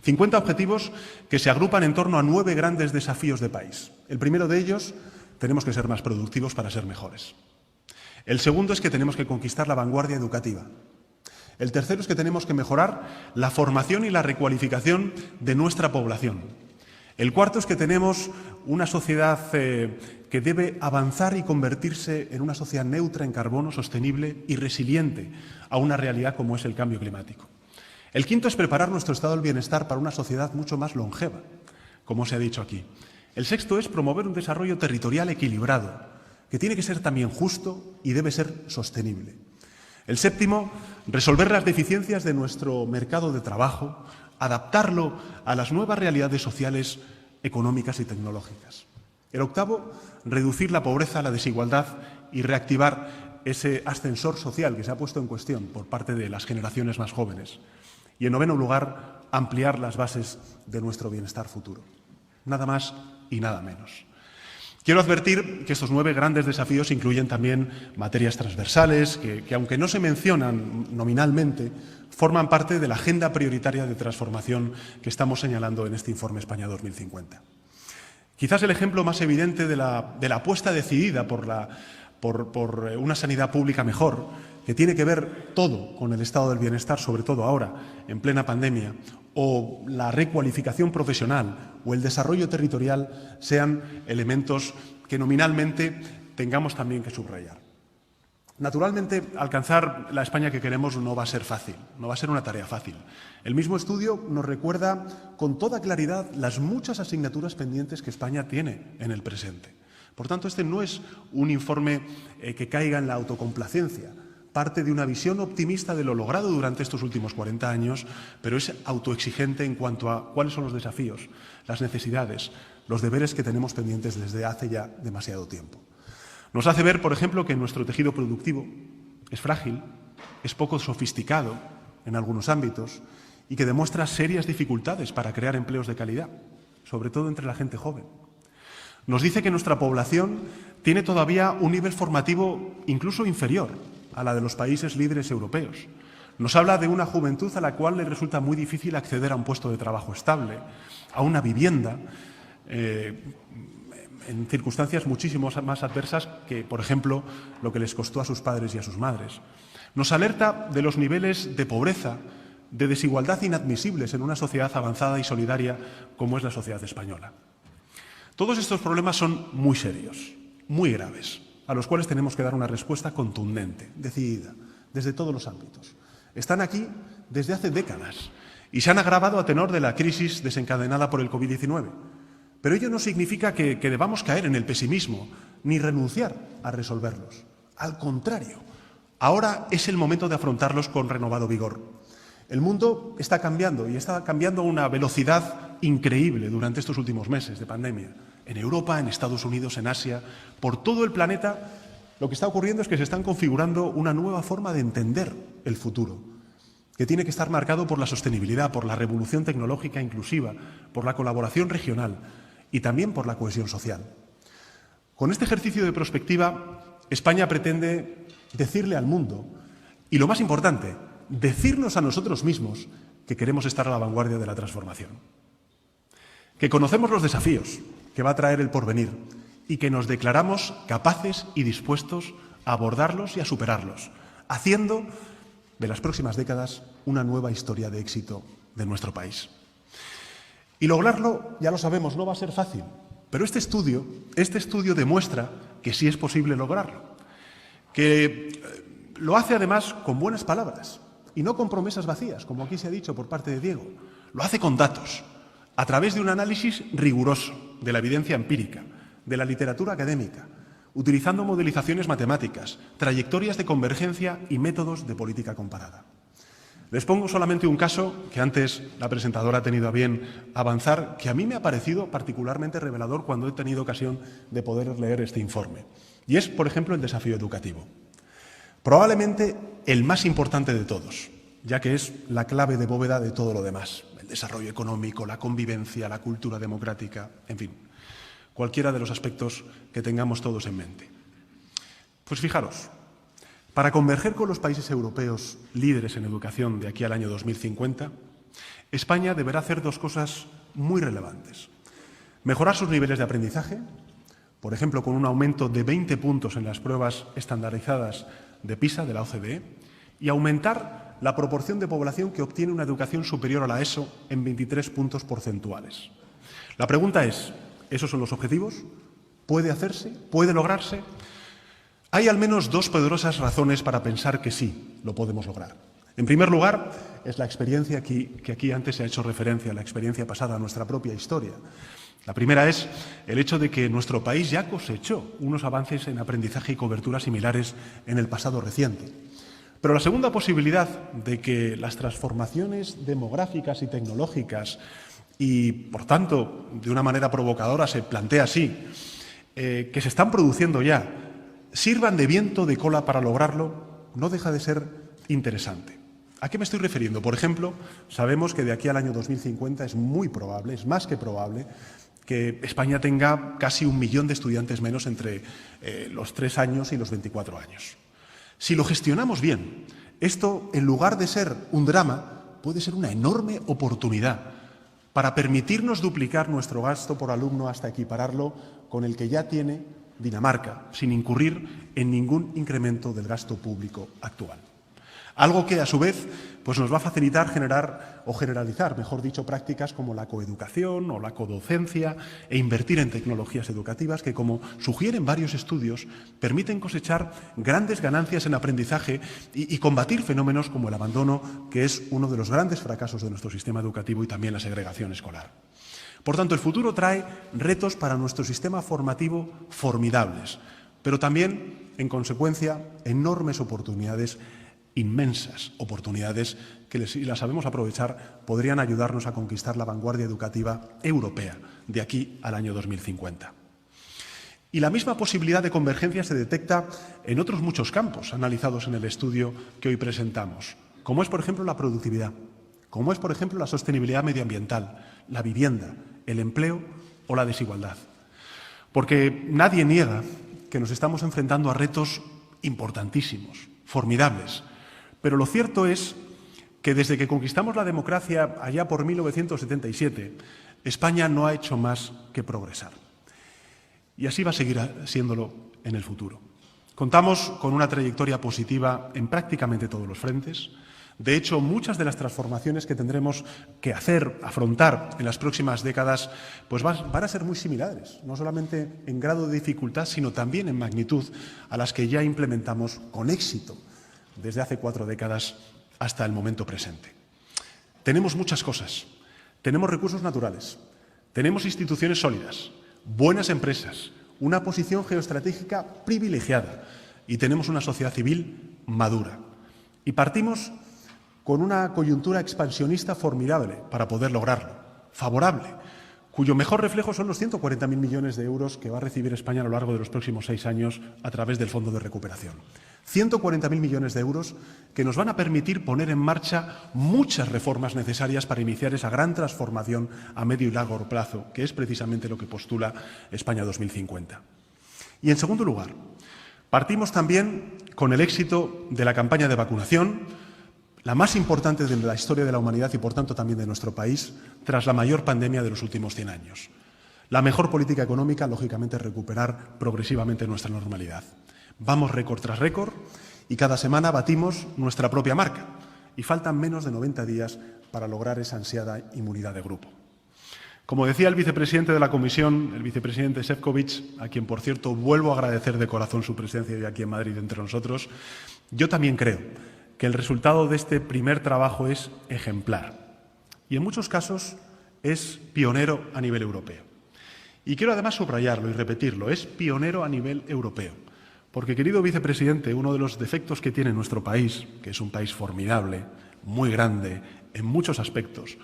50 objetivos que se agrupan en torno a 9 grandes desafíos de país. El primero de ellos, tenemos que ser más productivos para ser mejores. El segundo es que tenemos que conquistar la vanguardia educativa. El tercero es que tenemos que mejorar la formación y la recualificación de nuestra población. El cuarto es que tenemos una sociedad que debe avanzar y convertirse en una sociedad neutra en carbono, sostenible y resiliente a una realidad como es el cambio climático. El quinto es preparar nuestro estado del bienestar para una sociedad mucho más longeva, como se ha dicho aquí. El sexto es promover un desarrollo territorial equilibrado, que tiene que ser también justo y debe ser sostenible. El séptimo, resolver las deficiencias de nuestro mercado de trabajo, adaptarlo a las nuevas realidades sociales, económicas y tecnológicas. El octavo, reducir la pobreza, la desigualdad y reactivar ese ascensor social que se ha puesto en cuestión por parte de las generaciones más jóvenes. Y en noveno lugar, ampliar las bases de nuestro bienestar futuro. Nada más y nada menos. Quiero advertir que estos 9 grandes desafíos incluyen también materias transversales que aunque no se mencionan nominalmente, forman parte de la agenda prioritaria de transformación que estamos señalando en este informe España 2050. Quizás el ejemplo más evidente de la apuesta decidida por una sanidad pública mejor, que tiene que ver todo con el estado del bienestar, sobre todo ahora, en plena pandemia, o la recualificación profesional o el desarrollo territorial sean elementos que nominalmente tengamos también que subrayar. Naturalmente, alcanzar la España que queremos no va a ser fácil, no va a ser una tarea fácil. El mismo estudio nos recuerda con toda claridad las muchas asignaturas pendientes que España tiene en el presente. Por tanto, este no es un informe que caiga en la autocomplacencia. Parte de una visión optimista de lo logrado durante estos últimos 40 años, pero es autoexigente en cuanto a cuáles son los desafíos, las necesidades, los deberes que tenemos pendientes desde hace ya demasiado tiempo. Nos hace ver, por ejemplo, que nuestro tejido productivo es frágil, es poco sofisticado en algunos ámbitos y que demuestra serias dificultades para crear empleos de calidad, sobre todo entre la gente joven. Nos dice que nuestra población tiene todavía un nivel formativo incluso inferior a la de los países líderes europeos. Nos habla de una juventud a la cual le resulta muy difícil acceder a un puesto de trabajo estable, a una vivienda, en circunstancias muchísimo más adversas que, por ejemplo, lo que les costó a sus padres y a sus madres. Nos alerta de los niveles de pobreza, de desigualdad inadmisibles en una sociedad avanzada y solidaria como es la sociedad española. Todos estos problemas son muy serios, muy graves, a los cuales tenemos que dar una respuesta contundente, decidida, desde todos los ámbitos. Están aquí desde hace décadas y se han agravado a tenor de la crisis desencadenada por el COVID-19. Pero ello no significa que debamos caer en el pesimismo ni renunciar a resolverlos. Al contrario, ahora es el momento de afrontarlos con renovado vigor. El mundo está cambiando y está cambiando a una velocidad increíble durante estos últimos meses de pandemia. En Europa, en Estados Unidos, en Asia, por todo el planeta, lo que está ocurriendo es que se están configurando una nueva forma de entender el futuro, que tiene que estar marcado por la sostenibilidad, por la revolución tecnológica inclusiva, por la colaboración regional y también por la cohesión social. Con este ejercicio de prospectiva, España pretende decirle al mundo, y lo más importante, decirnos a nosotros mismos que queremos estar a la vanguardia de la transformación, que conocemos los desafíos que va a traer el porvenir y que nos declaramos capaces y dispuestos a abordarlos y a superarlos, haciendo de las próximas décadas una nueva historia de éxito de nuestro país. Y lograrlo, ya lo sabemos, no va a ser fácil, pero este estudio demuestra que sí es posible lograrlo, que lo hace además con buenas palabras y no con promesas vacías, como aquí se ha dicho por parte de Diego. Lo hace con datos, a través de un análisis riguroso de la evidencia empírica, de la literatura académica, utilizando modelizaciones matemáticas, trayectorias de convergencia y métodos de política comparada. Les pongo solamente un caso que antes la presentadora ha tenido a bien avanzar, que a mí me ha parecido particularmente revelador cuando he tenido ocasión de poder leer este informe. Y es, por ejemplo, el desafío educativo. Probablemente el más importante de todos, ya que es la clave de bóveda de todo lo demás. El desarrollo económico, la convivencia, la cultura democrática, en fin, cualquiera de los aspectos que tengamos todos en mente. Pues fijaros, para converger con los países europeos líderes en educación de aquí al año 2050, España deberá hacer dos cosas muy relevantes. Mejorar sus niveles de aprendizaje, por ejemplo, con un aumento de 20 puntos en las pruebas estandarizadas de PISA, de la OCDE, y aumentar la proporción de población que obtiene una educación superior a la ESO en 23 puntos porcentuales. La pregunta es, ¿esos son los objetivos? ¿Puede hacerse? ¿Puede lograrse? Hay al menos dos poderosas razones para pensar que sí, lo podemos lograr. En primer lugar, es la experiencia que aquí antes se ha hecho referencia, la experiencia pasada, nuestra propia historia. La primera es el hecho de que nuestro país ya cosechó unos avances en aprendizaje y cobertura similares en el pasado reciente. Pero la segunda posibilidad de que las transformaciones demográficas y tecnológicas y, por tanto, de una manera provocadora se plantea así, que se están produciendo ya, sirvan de viento de cola para lograrlo, no deja de ser interesante. ¿A qué me estoy refiriendo? Por ejemplo, sabemos que de aquí al año 2050 es muy probable, es más que probable, que España tenga casi 1 millón de estudiantes menos entre los 3 años y los 24 años. Si lo gestionamos bien, esto, en lugar de ser un drama, puede ser una enorme oportunidad para permitirnos duplicar nuestro gasto por alumno hasta equipararlo con el que ya tiene Dinamarca, sin incurrir en ningún incremento del gasto público actual. Algo que, a su vez, pues nos va a facilitar generalizar, mejor dicho, prácticas como la coeducación o la codocencia e invertir en tecnologías educativas que, como sugieren varios estudios, permiten cosechar grandes ganancias en aprendizaje y combatir fenómenos como el abandono, que es uno de los grandes fracasos de nuestro sistema educativo, y también la segregación escolar. Por tanto, el futuro trae retos para nuestro sistema formativo formidables, pero también, en consecuencia, enormes oportunidades, inmensas oportunidades que, si las sabemos aprovechar, podrían ayudarnos a conquistar la vanguardia educativa europea de aquí al año 2050. Y la misma posibilidad de convergencia se detecta en otros muchos campos analizados en el estudio que hoy presentamos, como es, por ejemplo, la productividad, como es, por ejemplo, la sostenibilidad medioambiental, la vivienda, el empleo o la desigualdad. Porque nadie niega que nos estamos enfrentando a retos importantísimos, formidables. Pero lo cierto es que desde que conquistamos la democracia allá por 1977, España no ha hecho más que progresar. Y así va a seguir siéndolo en el futuro. Contamos con una trayectoria positiva en prácticamente todos los frentes. De hecho, muchas de las transformaciones que tendremos que afrontar en las próximas décadas, pues van a ser muy similares, no solamente en grado de dificultad, sino también en magnitud, a las que ya implementamos con éxito desde hace 4 décadas hasta el momento presente. Tenemos muchas cosas. Tenemos recursos naturales, tenemos instituciones sólidas, buenas empresas, una posición geoestratégica privilegiada y tenemos una sociedad civil madura. Y partimos con una coyuntura expansionista formidable para poder lograrlo, favorable, cuyo mejor reflejo son los 140.000 millones de euros que va a recibir España a lo largo de los próximos 6 años a través del Fondo de Recuperación. 140.000 millones de euros que nos van a permitir poner en marcha muchas reformas necesarias para iniciar esa gran transformación a medio y largo plazo, que es precisamente lo que postula España 2050. Y, en segundo lugar, partimos también con el éxito de la campaña de vacunación, la más importante de la historia de la humanidad y, por tanto, también de nuestro país, tras la mayor pandemia de los últimos 100 años. La mejor política económica, lógicamente, es recuperar progresivamente nuestra normalidad. Vamos récord tras récord y cada semana batimos nuestra propia marca y faltan menos de 90 días para lograr esa ansiada inmunidad de grupo. Como decía el vicepresidente de la Comisión, el vicepresidente Šefčovič, a quien, por cierto, vuelvo a agradecer de corazón su presencia hoy aquí en Madrid entre nosotros, yo también creo que el resultado de este primer trabajo es ejemplar y, en muchos casos, es pionero a nivel europeo. Y quiero además subrayarlo y repetirlo, es pionero a nivel europeo. Porque, querido vicepresidente, uno de los defectos que tiene nuestro país, que es un país formidable, muy grande, en muchos aspectos,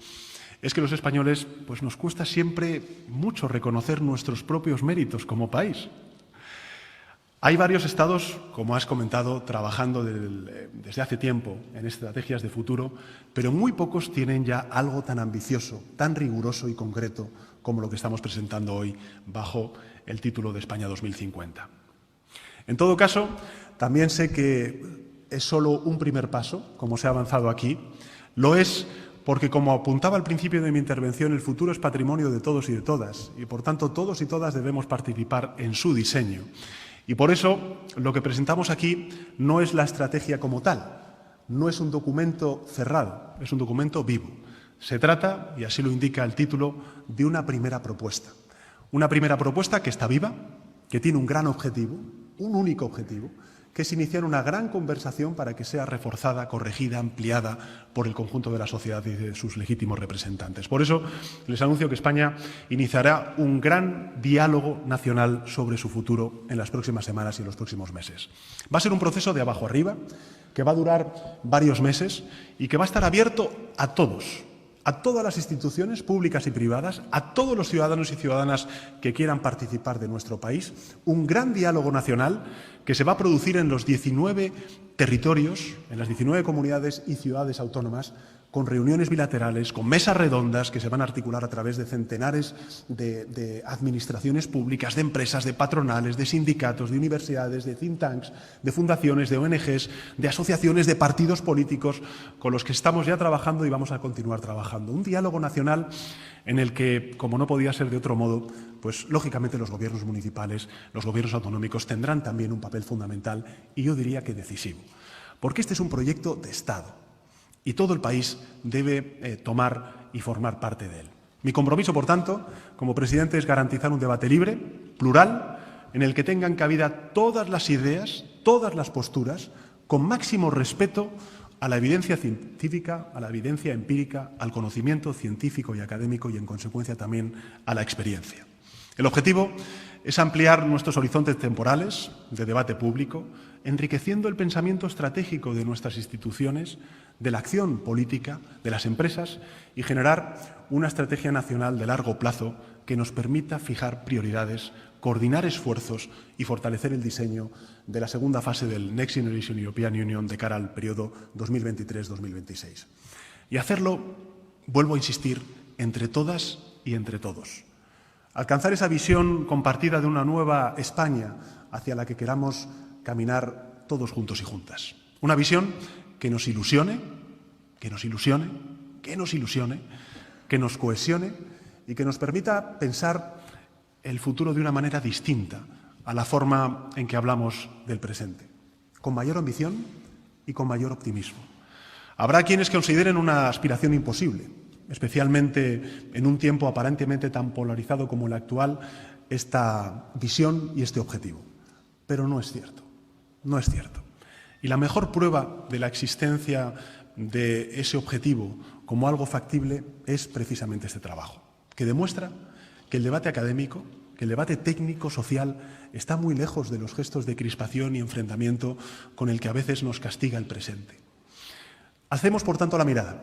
es que los españoles pues nos cuesta siempre mucho reconocer nuestros propios méritos como país. Hay varios estados, como has comentado, trabajando desde hace tiempo en estrategias de futuro, pero muy pocos tienen ya algo tan ambicioso, tan riguroso y concreto como lo que estamos presentando hoy bajo el título de España 2050. En todo caso, también sé que es solo un primer paso, como se ha avanzado aquí. Lo es porque, como apuntaba al principio de mi intervención, el futuro es patrimonio de todos y de todas, y por tanto todos y todas debemos participar en su diseño. Y por eso lo que presentamos aquí no es la estrategia como tal, no es un documento cerrado, es un documento vivo. Se trata, y así lo indica el título, de una primera propuesta. Una primera propuesta que está viva, que tiene un gran objetivo, un único objetivo, que es iniciar una gran conversación para que sea reforzada, corregida, ampliada por el conjunto de la sociedad y de sus legítimos representantes. Por eso les anuncio que España iniciará un gran diálogo nacional sobre su futuro en las próximas semanas y en los próximos meses. Va a ser un proceso de abajo arriba, que va a durar varios meses y que va a estar abierto a todos, a todas las instituciones públicas y privadas, a todos los ciudadanos y ciudadanas que quieran participar de nuestro país, un gran diálogo nacional que se va a producir en los 19 territorios, en las 19 comunidades y ciudades autónomas, con reuniones bilaterales, con mesas redondas que se van a articular a través de centenares de administraciones públicas, de empresas, de patronales, de sindicatos, de universidades, de think tanks, de fundaciones, de ONGs, de asociaciones, de partidos políticos con los que estamos ya trabajando y vamos a continuar trabajando. Un diálogo nacional en el que, como no podía ser de otro modo, pues lógicamente los gobiernos municipales, los gobiernos autonómicos tendrán también un papel fundamental y yo diría que decisivo. Porque este es un proyecto de Estado. Y todo el país debe tomar y formar parte de él. Mi compromiso, por tanto, como presidente, es garantizar un debate libre, plural, en el que tengan cabida todas las ideas, todas las posturas, con máximo respeto a la evidencia científica, a la evidencia empírica, al conocimiento científico y académico y, en consecuencia, también a la experiencia. El objetivo es ampliar nuestros horizontes temporales de debate público, enriqueciendo el pensamiento estratégico de nuestras instituciones, de la acción política, de las empresas y generar una estrategia nacional de largo plazo que nos permita fijar prioridades, coordinar esfuerzos y fortalecer el diseño de la segunda fase del Next Generation European Union de cara al periodo 2023-2026. Y hacerlo, vuelvo a insistir, entre todas y entre todos. Alcanzar esa visión compartida de una nueva España hacia la que queramos caminar todos juntos y juntas. Una visión que nos ilusione, que nos ilusione, que nos ilusione, que nos cohesione y que nos permita pensar el futuro de una manera distinta a la forma en que hablamos del presente, con mayor ambición y con mayor optimismo. Habrá quienes consideren una aspiración imposible, especialmente en un tiempo aparentemente tan polarizado como el actual, esta visión y este objetivo. Pero no es cierto, no es cierto. Y la mejor prueba de la existencia de ese objetivo como algo factible es precisamente este trabajo, que demuestra que el debate académico, que el debate técnico-social está muy lejos de los gestos de crispación y enfrentamiento con el que a veces nos castiga el presente. Hacemos, por tanto, la mirada.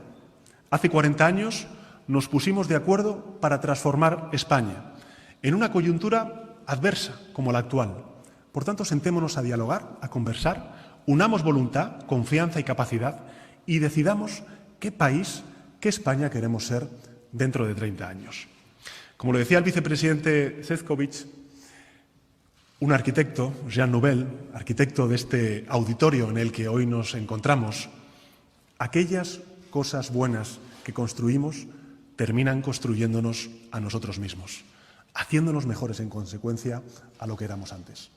Hace 40 años nos pusimos de acuerdo para transformar España en una coyuntura adversa como la actual. Por tanto, sentémonos a dialogar, a conversar, unamos voluntad, confianza y capacidad y decidamos qué país, qué España queremos ser dentro de 30 años. Como lo decía el vicepresidente Šefčovič, un arquitecto, Jean Nouvel, arquitecto de este auditorio en el que hoy nos encontramos, aquellas cosas buenas que construimos terminan construyéndonos a nosotros mismos, haciéndonos mejores en consecuencia a lo que éramos antes.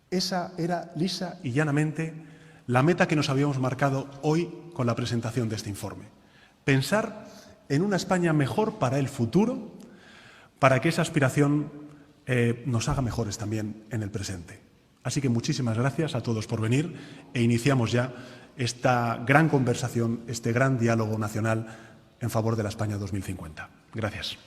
Esa era lisa y llanamente la meta que nos habíamos marcado hoy con la presentación de este informe. Pensar en una España mejor para el futuro, para que esa aspiración nos haga mejores también en el presente. Así que muchísimas gracias a todos por venir e iniciamos ya esta gran conversación, este gran diálogo nacional en favor de la España 2050. Gracias.